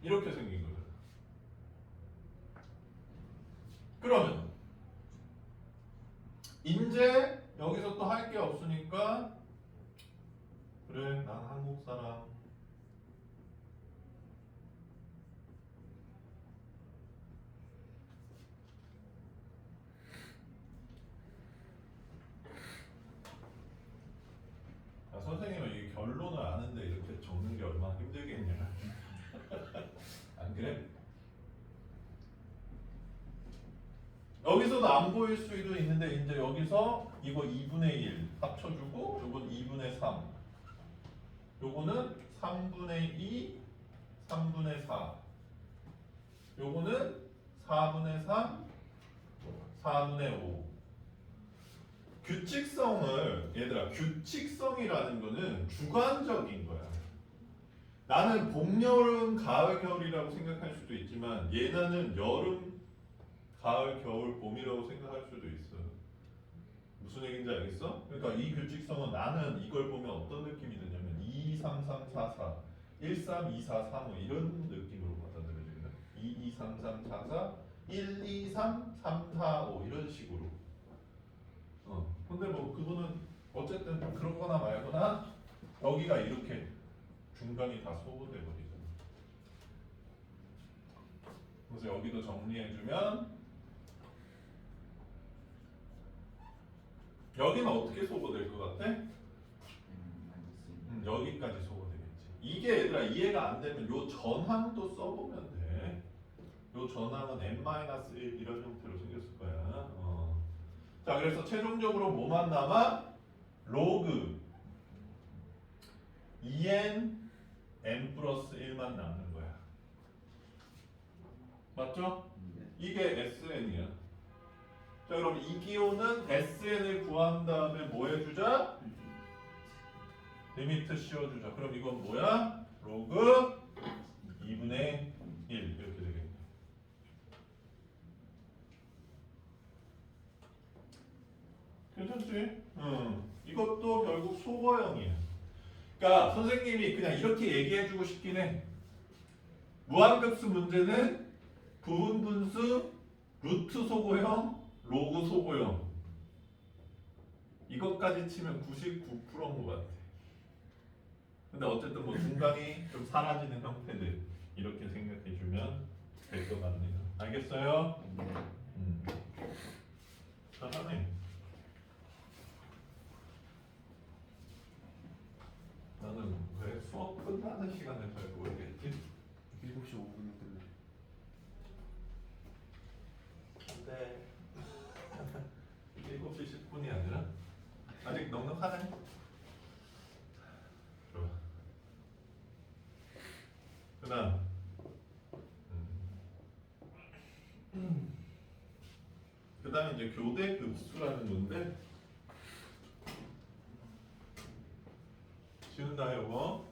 이렇게 생긴 거잖아. 그러면 이제 여기서 또 할 게 없으니까 그래 난 한국 사람 선생님은 이 결론을 아는데 이렇게 적는 게 얼마나 힘들겠냐. 안 그래? 여기서도 안 보일 수도 있는데 이제 여기서 이거 2분의 1 합쳐주고 요건 2분의 3 요거는 3분의 2 3분의 4 요거는 4분의 3 4분의 5 규칙성을 얘들아 규칙성이라는 거는 주관적인 거야. 나는 봄, 여름, 가을, 겨울이라고 생각할 수도 있지만 얘는 여름, 가을, 겨울, 봄이라고 생각할 수도 있어. 무슨 얘기인지 알겠어? 그러니까 이 규칙성은 나는 이걸 보면 어떤 느낌이 드냐면 2, 3, 3, 4, 4 1, 3, 2, 4, 3, 5 이런 느낌으로 받아들여지거든. 2, 2, 3, 3, 4, 4 1, 2, 3, 3, 4, 5 이런 식으로. 근데 뭐 그거는 어쨌든 그렇거나 말거나 여기가 이렇게 중간이 다 소거돼 버리잖아. 그래서 여기도 정리해주면 여기는 어떻게 소거될 것 같아? 여기까지 소거되겠지. 이게 얘들아 이해가 안 되면 요 전항도 써보면 돼. 요 전항은 n-1 이런 형태로 생겼을 거야. 자, 그래서 최종적으로 뭐만 남아? 로그 2n n 플러스 1만 남는 거야. 맞죠? 이게 SN이야. 자, 그럼 이 기호는 SN을 구한 다음에 뭐 해주자? 리미트 씌워주자. 그럼 이건 뭐야? 로그 2분의 1 이렇게 되겠네. 괜찮지? 이것도 결국 소거형이야. 그러니까 선생님이 그냥 이렇게 얘기해주고 싶긴 해. 무한급수 문제는 부분 분수, 루트 소거형, 로그 소거형. 이것까지 치면 99%인 것 같아. 근데 어쨌든 뭐 중간이 좀 사라지는 형태들 이렇게 생각해주면 될 것 같네요. 알겠어요? 잘하네. 나는 왜 수업 끝나는 시간을 잘 모르겠지? 7시 5분에 끝나. 근데 7시 10분이 아니라 아직 넉넉하네. 좋아. 그다음 그다음에 이제 교대 급수라는 건데 쉬운다 여보.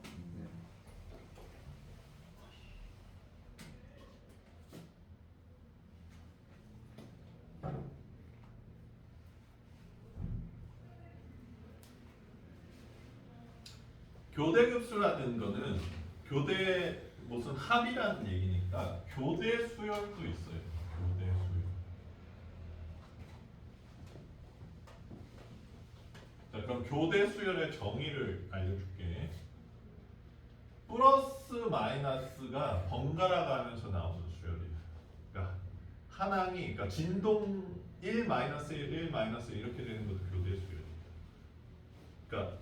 교대급수라는 거는 교대 무슨 합이라는 얘기니까 교대 수열도 있어요. 교대 수열. 자, 그럼 교대 수열의 정의를 알려줄게. 플러스 마이너스가 번갈아 가면서 나오는 수열이에요. 그러니까 한항이 그러니까 진동 1 마이너스 1 마이너스 이렇게 되는 것도 교대 수열이에요. 그러니까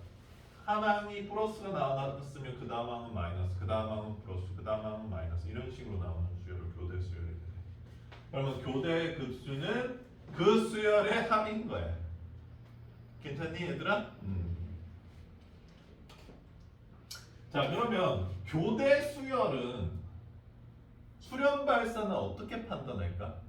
하나이 플러스가 나왔으면 그 다음 항은 마이너스, 그 다음 항은 플러스, 그 다음 항은 마이너스 이런 식으로 나오는 수열을 교대 수열이 돼. 그러면 교대 급수는 그 수열의 합인 거야. 괜찮니 얘들아? 자 그러면 교대 수열은 수렴 발사는 어떻게 판단할까?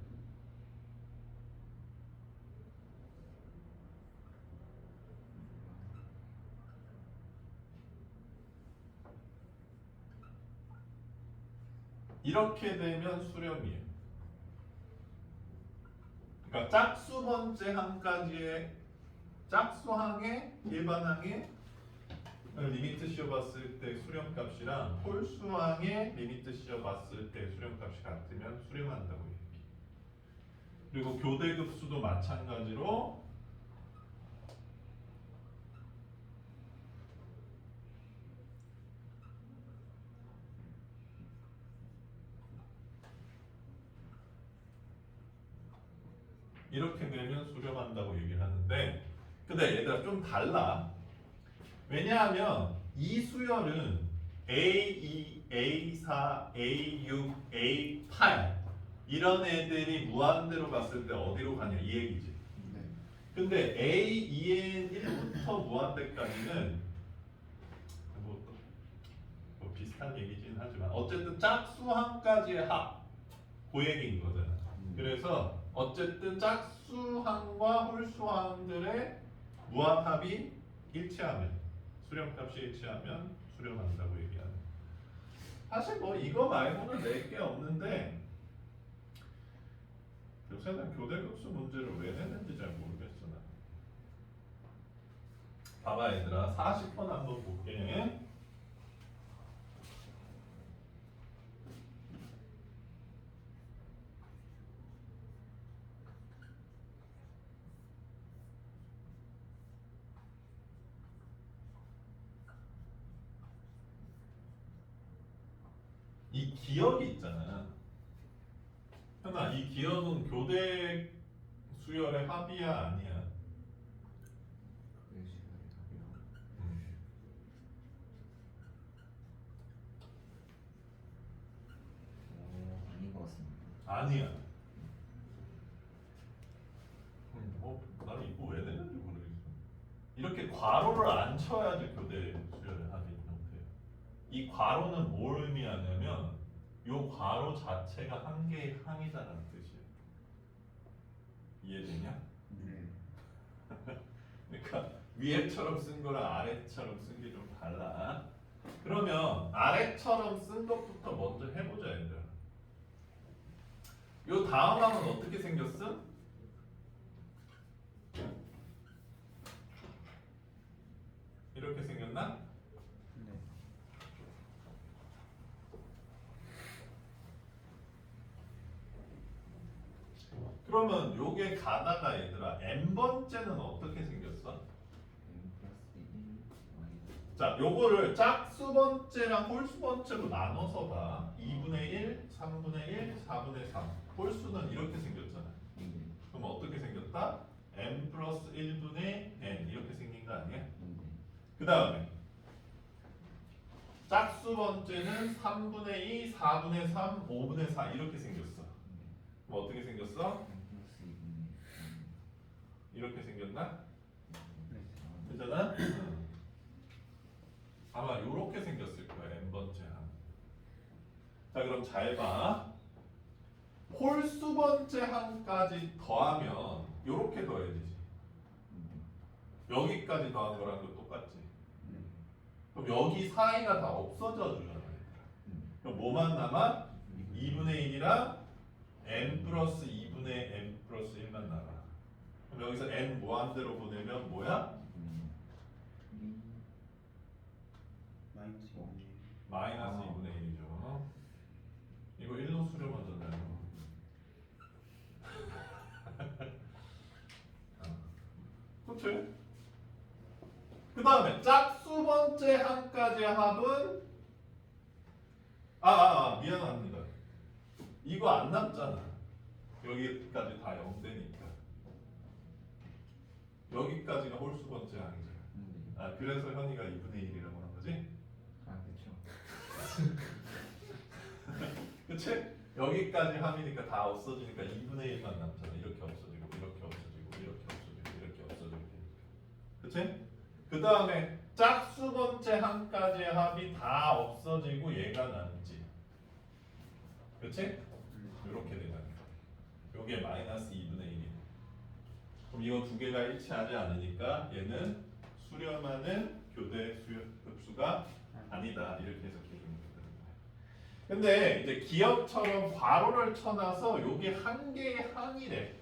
이렇게 되면 수렴이에요. 그러니까 짝수 번째 항까지의 짝수항의 일반항의 리미트 씌워봤을 때 수렴값이랑 홀수항의 리미트 씌워봤을 때 수렴값이 같으면 수렴한다고 얘기해요. 그리고 교대급수도 마찬가지로 이렇게 되면 수렴한다고 얘기를 하는데 근데 얘들아 좀 달라. 왜냐하면 이 수열은 A2, A4, A6, A8 이런 애들이 무한대로 갔을 때 어디로 가냐 이 얘기지. 네. 근데 A2N1부터 무한대까지는 뭐 비슷한 얘기긴 하지만 어쨌든 짝수항까지의 합, 그 얘기인 거잖아. 그래서 어쨌든 짝수항과 홀수항들의 무한합이 일치하면 수렴값이 일치하면 수렴한다고 얘기하는. 사실 뭐 이거 말고는 낼 게 없는데 요새는 교대급수 문제를 왜 내는지 잘 모르겠어 나. 봐봐 얘들아 40번 한번 볼게. 이 기억이 있잖아. 현아, 이 기억은 교대 수열의 합이야 아니야? 교대 수열의 합이요. 아닌 것 같습니다. 아니야. 나는 이거 왜 내는지 모르겠어. 이렇게 괄호를 안 쳐야지 교대 수열의 합인 형태예요. 이 괄호는 뭘 의미하냐면 요 괄호 자체가 한 개의 항이다라는 뜻이에요. 이해되냐? 네. 그러니까 위에처럼 쓴 거랑 아래처럼 쓴 게 좀 달라. 그러면 아래처럼 쓴 것부터 먼저 해보자 얘들아. 요 다음 항은 어떻게 생겼어? 이렇게 생겼나? 네. 그러면 요게 가다가 얘들아 n번째는 어떻게 생겼어? n 플러스 1 마이너스 자, 요거를 짝수 번째랑 홀수 번째로 나눠서 봐. 2분의 1, 3분의 1, 4분의 3. 홀수는 이렇게 생겼잖아. 그럼 어떻게 생겼다? n 플러스 1분의 n 이렇게 생긴 거 아니야? 그 다음에 짝수 번째는 3분의 2, 4분의 3, 5분의 4 이렇게 생겼어. 그럼 어떻게 생겼어? n 플러스 2분의 이렇게 생겼나? 네. 그잖아? 아마 요렇게 생겼을 거야 n번째 항. 자 그럼 잘 봐. 홀수 번째 항까지 더하면 요렇게 더해야 되지. 여기까지 더한 거랑 도 똑같지. 네. 그럼 여기 사이가 다 없어져 주잖아. 그럼 뭐만 남아? 2분의 1이랑 n 플러스 2분의 n 플러스 1만 남아. 그럼 여기서 n 무한대로 보내면 뭐야? 마이너스 2분의 1. 마이너스 2분의 1이죠. 이거 1로 수렴하잖아요. 그치? 그 다음에 짝수 번째 항까지의 합은 미안합니다. 이거 안 남잖아. 여기까지 다 0되니까. 여기까지가 홀수 번째 항이잖아. 그래서 현이가 2분의 1이라고 한 거지? 아 그쵸. 그치? 여기까지 함이니까 다 없어지니까 2분의 1만 남잖아. 이렇게 없어지고 이렇게 없어지고 이렇게 없어지고 이렇게 없어지고 그치? 그 다음에 짝수 번째 항까지의 합이 다 없어지고 얘가 남지. 그치? 이렇게 되잖아. 요게 마이너스 2분의 1이야. 그럼 이거 두 개가 일치하지 않으니까 얘는 수렴하는 교대 흡수가 아니다. 이렇게 해석해 주면 되는 거야. 근데 이제 기억처럼 괄호를 쳐놔서 요게 한 개의 항이래.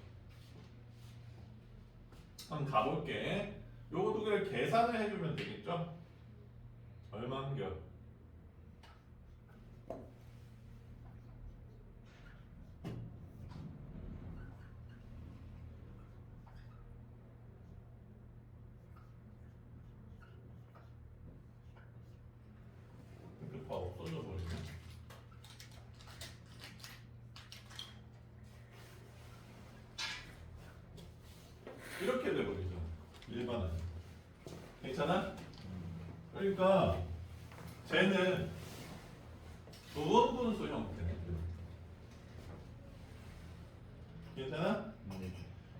한번 가볼게. 요거 두 개를 계산을 해주면 되겠죠? 얼마인겨? 이렇게 다 없어져 버리네. 이렇게 돼버리죠. 일반은. 괜찮아? 그러니까 쟤는 부분분수 형태네. 괜찮아?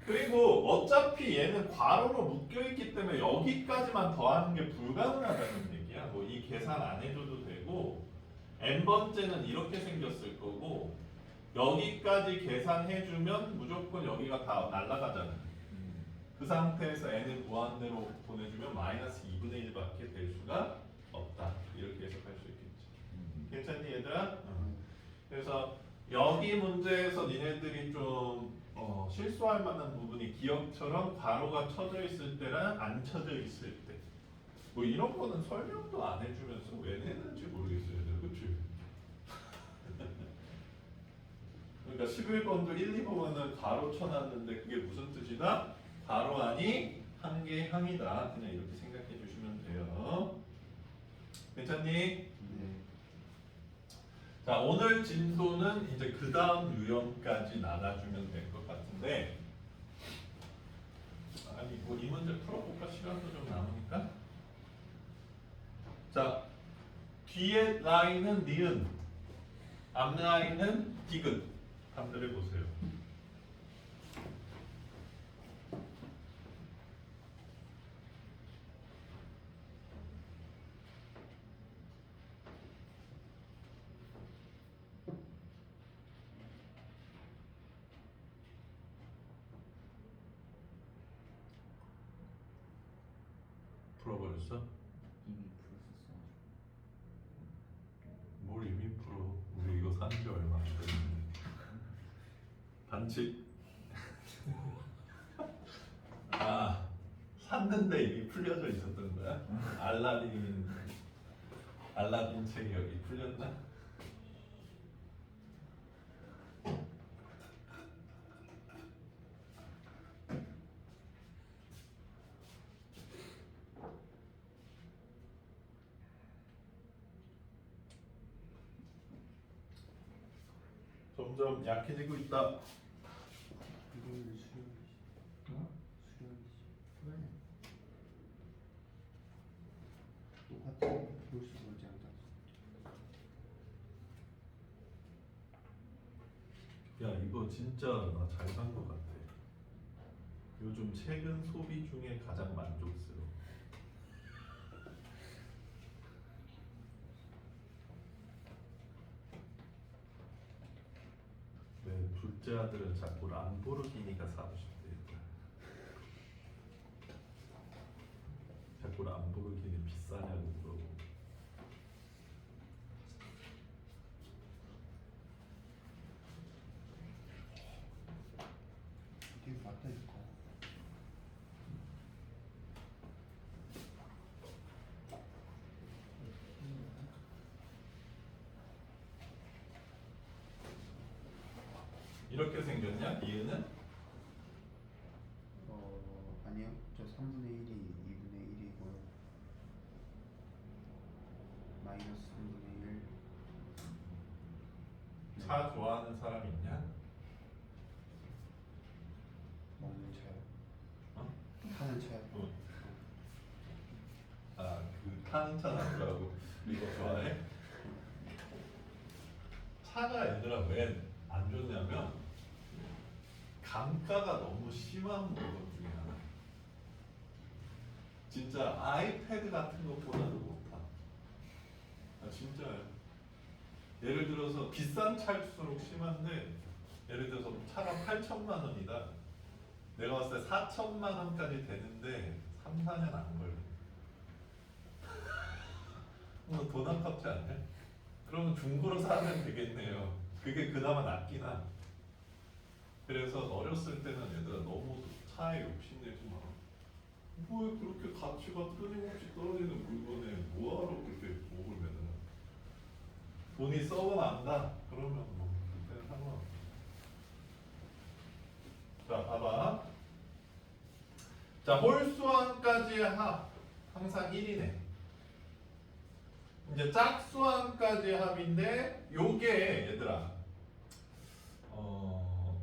그리고 어차피 얘는 괄호로 묶여있기 때문에 여기까지만 더하는 게 불가능하다는 얘기야. 뭐 이 계산 안 해줘도 되고 n번째는 이렇게 생겼을 거고 여기까지 계산해주면 무조건 여기가 다 날아가잖아. 그 상태에서 n을 무한대로 보내주면 마이너스 2분의 1밖에 될 수가 없다. 이렇게 해석할 수 있겠지. 괜찮니 얘들아? 그래서 여기 문제에서 니네들이 좀 실수할 만한 부분이 기억처럼 괄호가 쳐져 있을 때랑 안 쳐져 있을 때. 뭐 이런 거는 설명도 안 해주면서 왜 내는지 모르겠어요. 그치? 그러니까 11번도 1, 2번은 괄호 쳐놨는데 그게 무슨 뜻이다? 괄호 안이 한 개의 항이다. 그냥 이렇게 생각해 주시면 돼요. 괜찮니? 네. 자, 오늘 진도는 이제 그 다음 유형까지 나눠주면 될 것 같은데, 아니 뭐 이 문제 풀어볼까? 시간도 좀 남으니까. 자, 뒤에 라인은 니은, 앞 라인은 디귿. 한번 해보세요. 풀어버렸어? 이미 풀었었어. 뭘 이미 풀어? 우리 이거 산 지 얼마 안 됐는데. 반칙. 샀는데 이미 풀려져 있었던 거야? 알라딘 책이 여기 풀렸나? 점점 약해지고 있다. 이거는 수렴이지. 똑같이 볼수 뭔지 알다. 야 이거 진짜 나 잘 산 것 같아. 요즘 최근 소비 중에 가장 만족스러워. 내 둘째 아들은 자꾸 람보르기니가 사고 싶대. 자꾸 람보르기니 비싸냐고 물어보고. 되게 맞다니까. 이렇게 생겼냐? 이유는? 아니요. 저 3분의 1이 2분의 1이고요. 마이너스 3분의 1 차 좋아하는 사람 있냐? 먹는 차요? 어? 타는 차요? 아, 그 타는 차 나더라고. 이거 좋아해? 차가 얘들아 왜 안 좋냐면 감가가 너무 심한 물건 중에 하나. 진짜 아이패드 같은 것보다도 못하. 아 진짜요. 예를 들어서 비싼 차일수록 심한데 예를 들어서 차가 8천만 원이다. 내가 봤을 때 4천만 원까지 되는데 3, 4년 안 걸려. 돈 아깝지 않냐? 그러면 중고로 사면 되겠네요. 그게 그나마 낫긴 하. 그래서 어렸을 때는 얘들아 너무 차에 욕심내지 마. 왜 그렇게 가치가 끊임없이 떨어지는 물건에 뭐하러 그렇게 목을 매는 돈이 썩어난다? 그러면 뭐 그때는 상관없어. 자 봐봐. 자 홀수함까지의 합 항상 1이네. 이제 짝수함까지의 합인데 요게 얘들아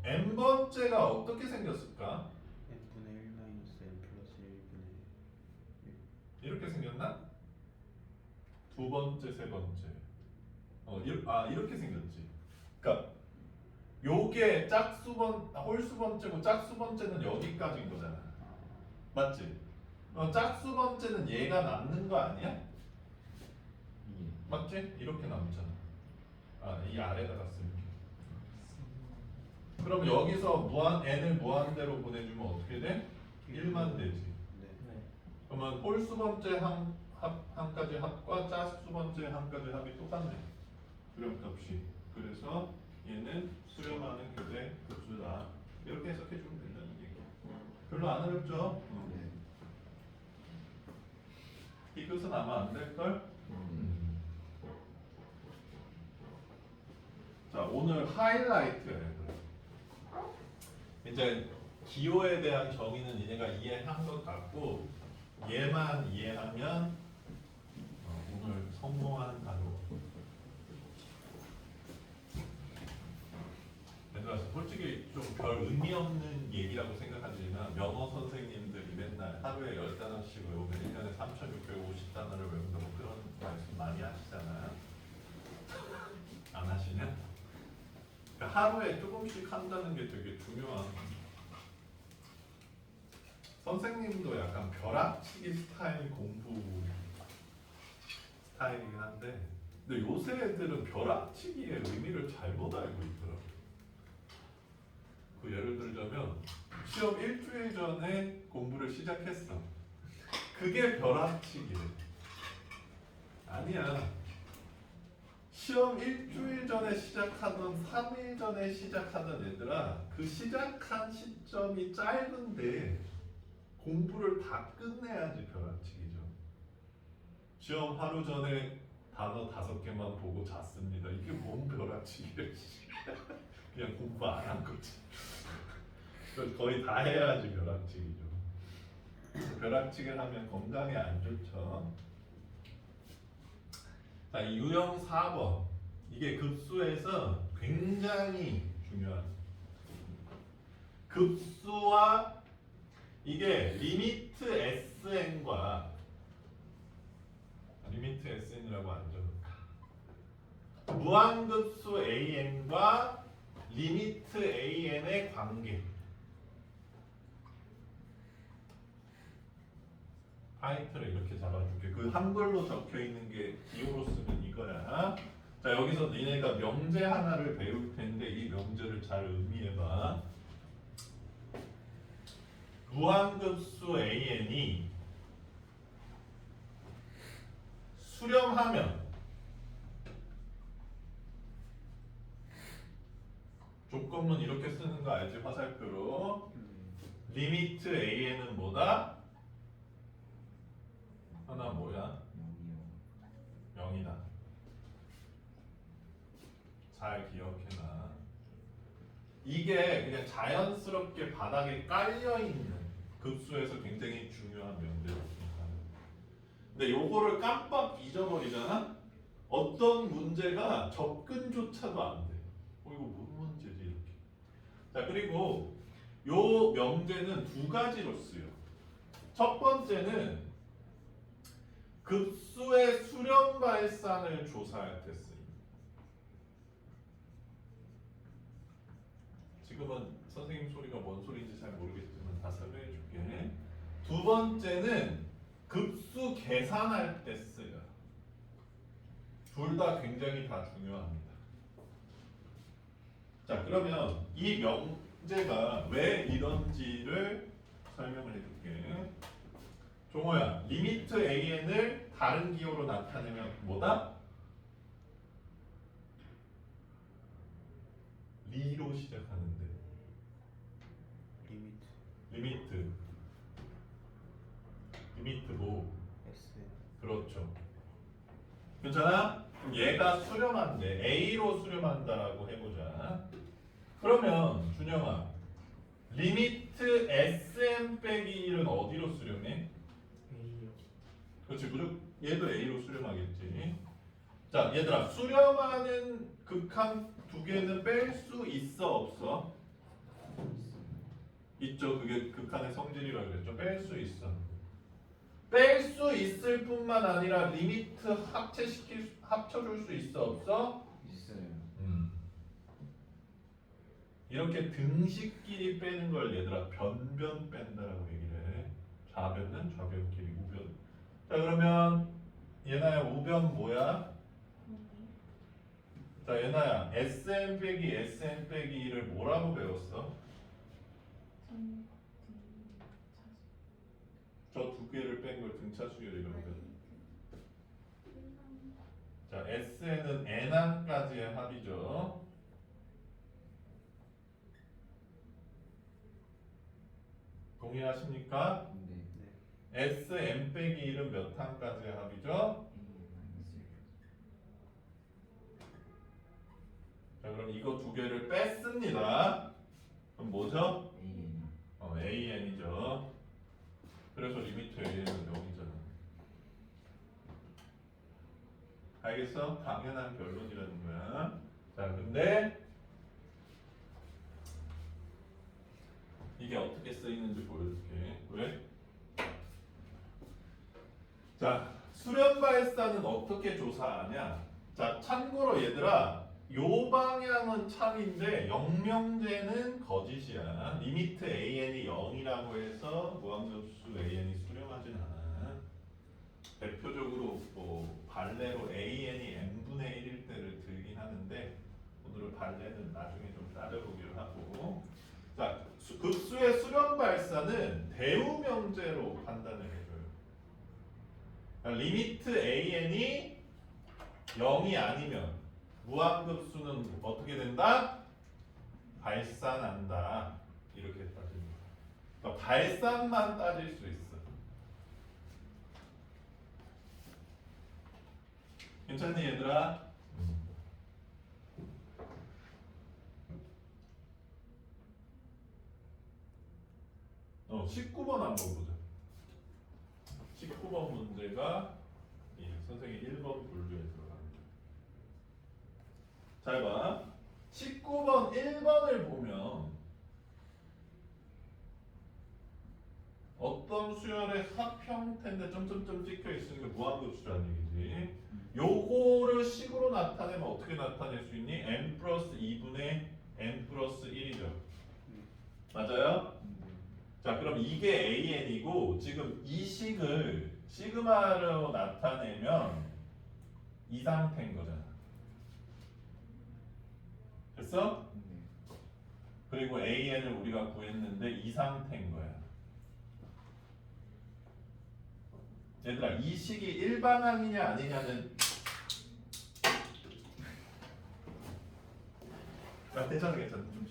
n번째가 어떻게 생겼을까? n분의 1 마이너스 n 플러스 1분의 1. 이렇게 생겼나? 두 번째, 세 번째. 이렇게 생겼지. 그러니까 요게 홀수번째고 짝수번째는 여기까지인 거잖아. 맞지? 짝수번째는 얘가 남는 거 아니야? 예. 맞지? 이렇게 남잖아. 이 아래다가 쓸게. 그럼 여기서 n을 무한대로 보내주면 어떻게 돼? 1만 되지. 네. 네. 그러면 홀수번째 한까지 합과 짝수번째 한까지 합이 똑같네. 수렴값이. 그래서 얘는 수렴하는 교대 급수다. 이렇게 해석해주면 된다는 얘기야. 별로 안 어렵죠? 네. 이것은 아마 안 될걸? 자 오늘 하이라이트예요. 이제 기호에 대한 정의는 얘네가 이해한 것 같고 얘만 이해하면 오늘 성공하는 단어. 얘들아 솔직히 좀 별 의미 없는 얘기라고 생각하지만 명어 선생님들이 맨날 하루에 10단어씩 외우면 1년에 3,650단어를 외운다고 그런 말씀 많이 하시잖아요. 안 하시냐? 그러니까 하루에 조금씩 한다는 게 되게 중요한. 선생님도 약간 벼락치기 스타일 공부 스타일이긴 한데, 근데 요새 애들은 벼락치기의 의미를 잘못 알고 있더라고. 그 예를 들자면 시험 일주일 전에 공부를 시작했어. 그게 벼락치기래. 아니야. 시험 일주일 전에 시작하던 3일 전에 시작하던 애들아 그 시작한 시점이 짧은데 공부를 다 끝내야지 벼락치기죠. 시험 하루 전에 단어 5개만 보고 잤습니다. 이게 뭔 벼락치기야. 그냥 공부 안 한 거지. 거의 다 해야지 벼락치기죠. 벼락치기를 하면 건강에 안 좋죠. 자, 이 유형 4번. 이게 급수에서 굉장히 중요한. 급수와 이게 리미트 SN과 리미트 SN이라고 안 적을까? 무한급수 AN과 리미트 AN의 관계. 타이틀을 이렇게 잡아줄게. 그 한글로 적혀 있는 게 기호로 쓰면 이거야. 자 여기서 니네가 명제 하나를 배울 텐데 이 명제를 잘 의미해봐. 무한급수 AN이 수렴하면 조건문 이렇게 쓰는 거 알지? 화살표로. 리미트 AN은 뭐다? 하나 뭐야? 0이다. 잘 기억해놔. 이게 그냥 자연스럽게 바닥에 깔려있는 급수에서 굉장히 중요한 명제였습니다. 근데 요거를 깜빡 잊어버리잖아? 어떤 문제가 접근조차도 안 돼. 이거 뭔 문제지 이렇게. 자 그리고 요 명제는 두 가지로 쓰여. 첫 번째는 급수의 수렴 발산을 조사할 때 쓰입니다. 지금은 선생님 소리가 뭔 소리인지 잘 모르겠지만 다 설명해 줄게. 두 번째는 급수 계산할 때 쓰여. 둘 다 굉장히 다 중요합니다. 자 그러면 이 명제가 왜 이런지를 설명을 해줄게. 종호야, 리미트 an을 다른 기호로 나타내면 뭐다? 리로 시작하는데 리미트 리미트 뭐? S 그렇죠. 괜찮아? 그럼 얘가 수렴한대. A로 수렴한다라고 해보자. 그러면 준영아, 리미트 SM 빼기 1은 어디로 수렴해? A요. 그렇지, 무조건 얘도 A로 수렴하겠지. 자, 얘들아, 수렴하는 극한 두 개는 뺄 수 있어, 없어? 있죠. 그게 극한의 성질이라고 그랬죠. 뺄 수 있어. 뺄 수 있을 뿐만 아니라 리미트 합쳐줄 수 있어, 없어? 있어요. 이렇게 등식끼리 빼는 걸 얘들아 변변 뺀다라고 얘기를 해. 좌변은 좌변끼리 우변. 자 그러면 얘나야 우변 뭐야? 자 얘나야 SM 빼기 SM 빼기 1을 뭐라고 배웠어? 저 두 개를 뺀 걸 등차 수열이라고 배웠어. 자 SN은 N항까지의 합이죠. 동의하십니까? 네. SM 빼기 1은 몇 항까지의 합이죠? 자 그럼 이거 두 개를 뺐습니다. 그럼 뭐죠? AN이죠. 그래서 리미트 AN은 0이잖아. 알겠어? 당연한 결론이라는 거야. 자 근데 이게 어떻게 쓰이는지 보여줄게. 왜? 자, 수렴 발산은 어떻게 조사하냐? 자, 참고로 얘들아, 요 방향은 참인데 영명제는 거짓이야. 리미트 an이 0이라고 해서 무한급수 an이 수렴하진 않아. 대표적으로 뭐 발레로 an이 n분의 1일 때를 들긴 하는데 오늘은 발레는 나중에 좀 따져보기로 하고. 자, 급수의 수렴 발산은 대우 명제로 판단을 해줘요. 그러니까 리미트 an이 0이 아니면 무한급수는 어떻게 된다? 발산한다. 이렇게 따집니다. 그러니까 발산만 따질 수 있어. 괜찮니 얘들아? 19번 한번 보자. 19번 문제가 선생님 1번 분류에 들어갑니다. 잘 봐. 19번 1번을 보면 어떤 수열의 합 형태인데 점점점 찍혀 있으니까 무한급수라는 얘기지. 요거를 식으로 나타내면 어떻게 나타낼 수 있니? n 플러스 2분의 n 플러스 1이죠. 맞아요? 자 그럼 이게 AN이고 지금 이 식을 시그마로 나타내면 이 상태인 거잖아. 됐어? 그리고 AN을 우리가 구했는데 이 상태인 거야. 얘들아 이 식이 일반항이냐 아니냐는 괜찮아 좀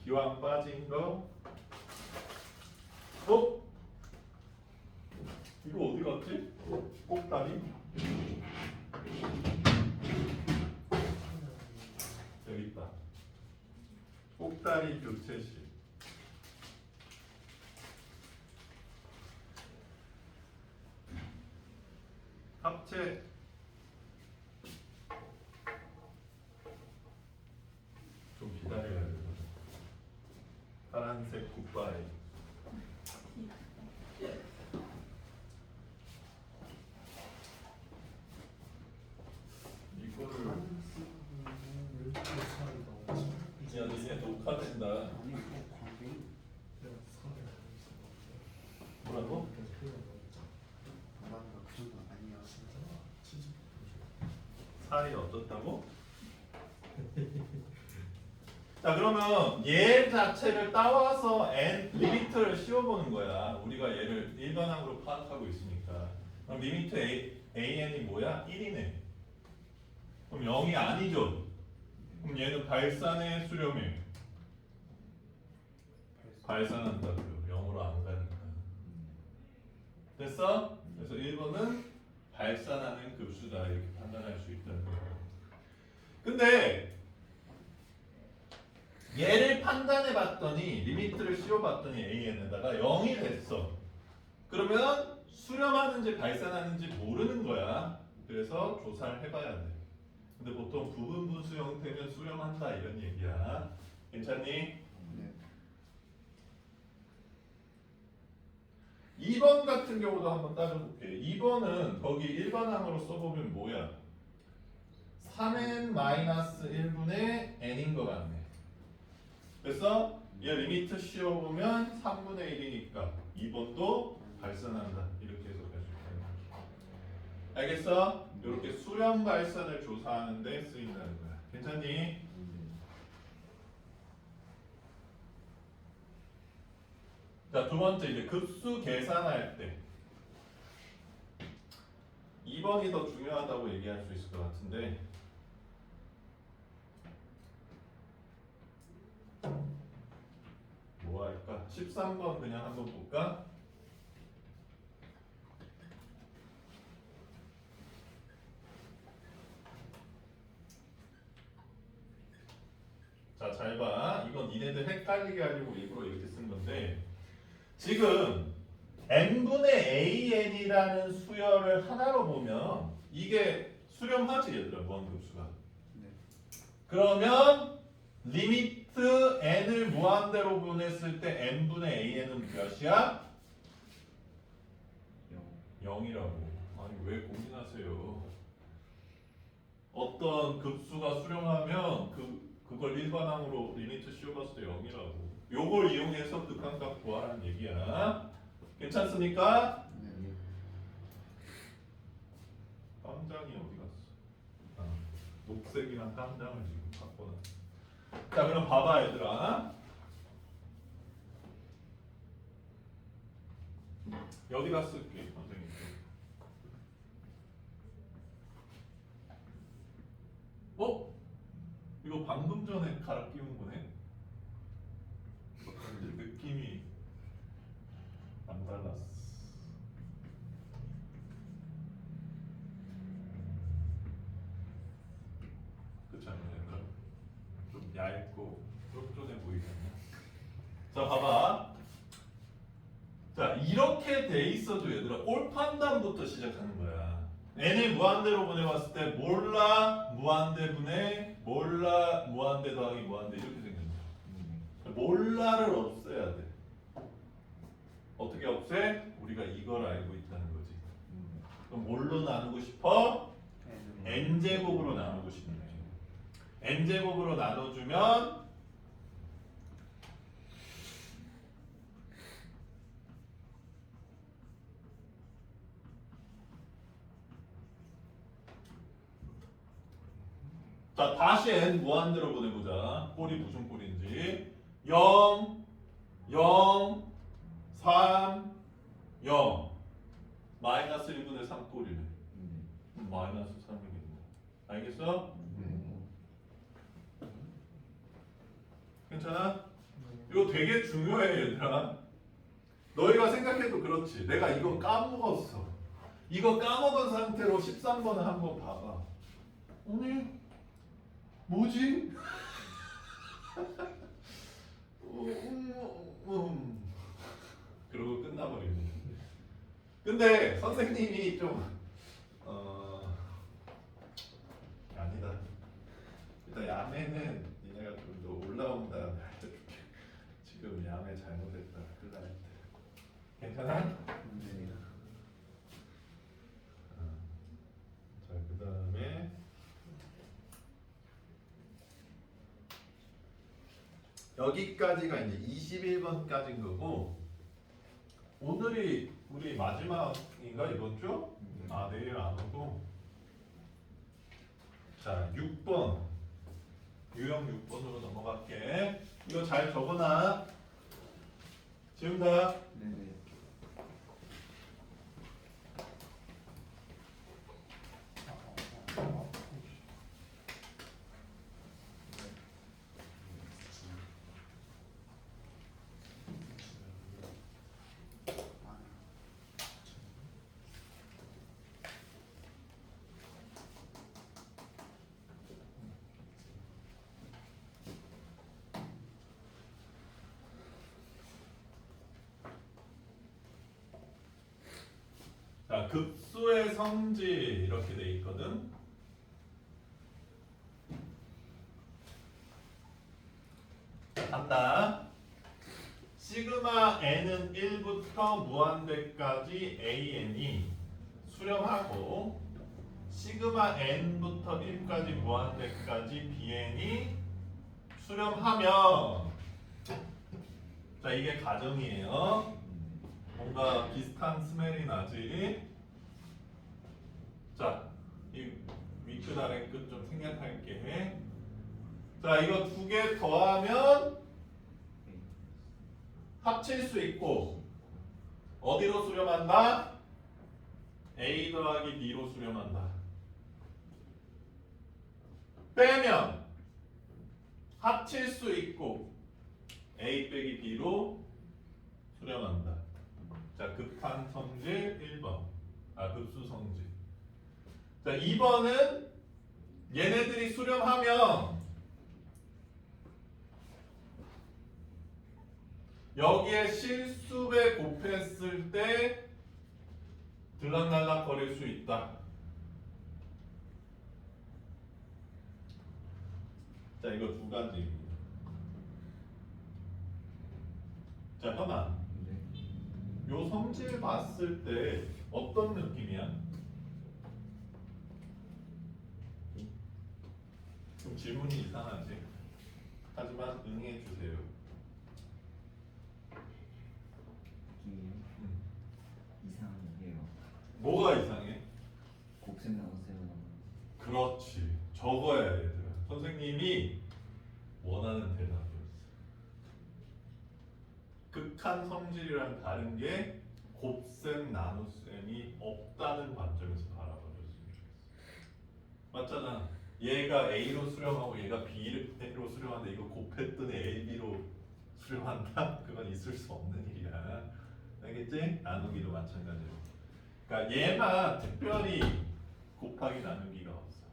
기왕 빠진 거. 이거 어디 갔지? 꼭다리? 여기 있다. 꼭다리 교체식. 합체 좀 기다려야 돼. 파란색 굿바이. 이거를 왜 이렇게 차이 나오지? 야 니네 녹화된다. 아니 이거 광대인 내가 살을 알고 있었는데 뭐라고? 그래서 표현 나오잖아. 바람가 그 정도 아니야. 진짜 치즈 살이 어떻다고? 자 그러면 얘 자체를 따와서 n 리미트를 씌워보는 거야. 우리가 얘를 일반항으로 파악하고 있으니까. 그럼 리미트 an이 뭐야? 1이네. 그럼 0이 아니죠. 그럼 얘는 발산해 수렴해. 발산한다고요. 0으로 안 가니까. 됐어? 그래서 1번은 발산하는 급수다 이렇게 판단할 수 있다는 거예요. 근데 얘를 판단해 봤더니 리미트를 씌워 봤더니 an에다가 0이 됐어. 그러면 수렴하는지 발산하는지 모르는 거야. 그래서 조사를 해봐야 돼. 근데 보통 부분 분수 형태면 수렴한다 이런 얘기야. 괜찮니? 네. 2번 같은 경우도 한번 따져볼게. 2번은 거기 일반항으로 써보면 뭐야? 3n-1분의 n인 것 같네. 그래서 얘 리미트 씌워보면 3분의 1이니까 2번도 발산한다. 이렇게 해석할 수 있다. 알겠어? 이렇게 수렴 발산을 조사하는 데 쓰인다는 거야. 괜찮니? 자, 두 번째 이제 급수 계산할 때 2번이 더 중요하다고 얘기할 수 있을 것 같은데 뭐 할까? 13번 그냥 한번 볼까? 자, 잘 봐. 이건 니네들 헷갈리게 하려고 일부러 이렇게 쓴 건데 지금 n분의 an이라는 수열을 하나로 보면 이게 수렴하지 얘들아 무한급수가. 네. 그러면 리미트 n을 무한대로 보냈을 때 n분의 an은 몇이야? 0이라고. 아니 왜 고민하세요? 어떤 급수가 수렴하면 그걸 일반항으로 리미트 씌워봤을 때 0이라고. 요걸 이용해서 극한값 구하라는 얘기야. 괜찮습니까? 네. 깜장이 어디 갔어? 아, 녹색이랑 깜장을 지금 바꿔놨어. 자 그럼 봐봐 얘들아. 여기다 쓸게 선생님. 어? 이거 방금 전에 갈아 끼운 거네? 이제 느낌이 안 달랐어. 그렇지 않나요? 좀 얇고 쫀쫀해 보이잖아. 자 봐봐. 자 이렇게 돼 있어도 얘들아 올 판단부터 시작하는 거야. n을 무한대로 보내봤을 때 몰라 무한대분의 몰라 무한대 더하기 무한대 이렇게 생긴다. 몰라를 없애야 돼. 어떻게 없애? 우리가 이걸 알고 있다는 거지. 그럼 뭘로 나누고 싶어? n제곱으로 나누고 싶네. n제곱으로 나눠주면 자 다시 n 무한대로 보내보자. 꼴이 무슨 꼴인지 0 0 3 0 마이너스 1분의 3 꼴이네. 마이너스 3이겠네. 알겠어? 괜찮아? 이거 되게 중요해 얘들아. 너희가 생각해도 그렇지. 내가 이거 까먹었어. 이거 까먹은 상태로 13번을 한번 봐봐. 오늘 뭐지? 그러고 끝나버리네. 근데 선생님이 좀 야매는 니네가 좀 더 올라온 다음에 알려줄게. 지금 야매 잘못했다. 클라이트. 괜찮아? 네. 자, 그 다음에 여기까지가 이제 21번까지인 거고 오늘이 우리 마지막인가 이번 주? 아 내일 안 오고 자 6번 유형 6번으로 넘어갈게. 이거 잘 적어놔. 지운다. 네네. 자, 급수의 성질 이렇게 돼 있거든. 자, 간다. 시그마 n은 1부터 무한대까지 an이 수렴하고 시그마 n부터 1까지 무한대까지 bn이 수렴하면 자 이게 가정이에요. 뭔가 비슷한 스멜이 나지. 자, 이 위끝 아래 끝 좀 생략할게. 자, 이거 두 개 더하면 합칠 수 있고 어디로 수렴한다? A 더하기 B로 수렴한다. 빼면 합칠 수 있고 A 빼기 B로 수렴한다. 자, 급한 성질 1번. 아, 급수 성질. 자, 2번은 얘네들이 수렴하면 여기에 실수배 곱했을 때 들락날락 거릴 수 있다. 자, 이거 두 가지입니다. 자, 현아. 요 성질 봤을 때 어떤 느낌이야? 좀 질문이 이상하지? 하지만 응해 주세요. 이상해요. 뭐가 이상해? 곡선 나오세요. 그렇지. 적어야 해, 얘들아. 선생님이 원하는 대답이었어. 극한 성질이랑 다른 게 곱셈, 나눗셈이 없다는 관점에서 바라봐줬으면 좋겠어. 맞잖아. 얘가 A로 수렴하고 얘가 B로 수렴하는데 이거 곱했더니 A, B로 수렴한다? 그건 있을 수 없는 일이야. 알겠지? 나누기도 마찬가지로. 그러니까 얘만 특별히 곱하기 나누기가 없어.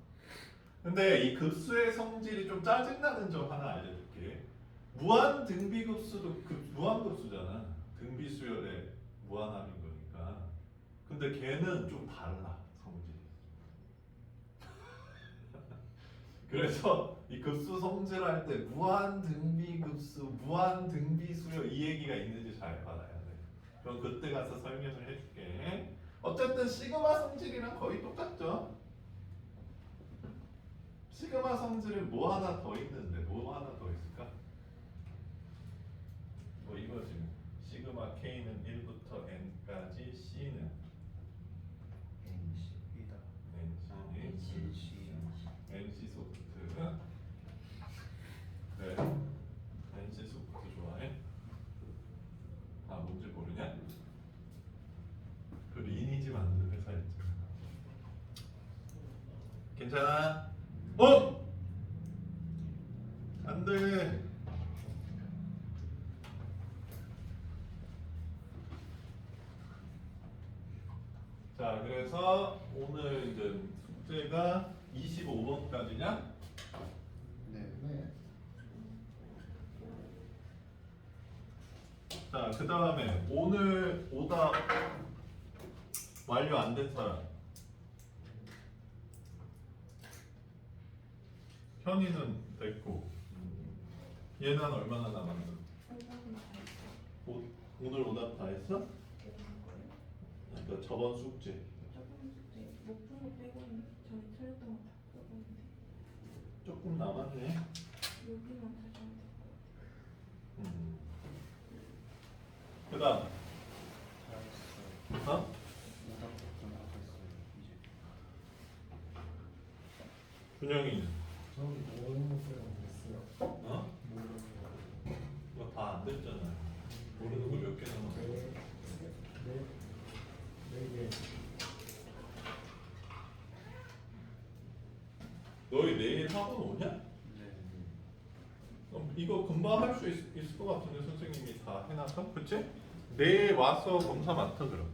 근데 이 급수의 성질이 좀 짜증나는 점 하나 알려줄게. 무한 등비급수도 무한급수잖아. 등비수열의 무한함인 거니까. 근데 걔는 좀 달라 성질이. 그래서 이 급수 성질할 때 무한 등비급수, 무한 등비수열 이 얘기가 있는지 잘 받아야 돼. 그럼 그때 가서 설명을 해줄게. 어쨌든 시그마 성질이랑 거의 똑같죠. 시그마 성질은 뭐 하나 더 있는데 뭐 하나 더 있을까? 뭐 이거지. 시그마 K는 1부터 N까지 C는 이다. NC 소프트. 그래. NC 소프트 좋아해? 아 뭔지 모르냐? 그 리니지 만드는 회사였잖아. 괜찮아? 어? 안 돼. 자, 그래서 오늘 이제 숙제가 25번까지냐? 네. 자, 그 다음에 오늘 오답 완료 안 된 사람. 현이는 됐고 얘는 얼마나 남았나? 오답은 다 했어. 오늘 오답 다 했어? 이런 거예요. 그러니까 저번 숙제 조금 숙제 못푼 거 빼고는 전에 틀렸던 거 다 풀고 있는데 조금 남았네. 여기만 다시 하면 될 것 같아요. 그다음 잘했어요. 어? 오답 좀 하고 있어요. 이제 준영이는 저는 모르는 거 됐어요. 어? 모르는 거. 이거 다 안 됐잖아. 모르는 거 몇 개 남았어? 네 개. 너희 내일 학원 오냐? 네. 그럼 이거 금방 할 수 있을 것 같은데 선생님이 다 해놔서 그치? 내일 와서 검사 맡아 그럼.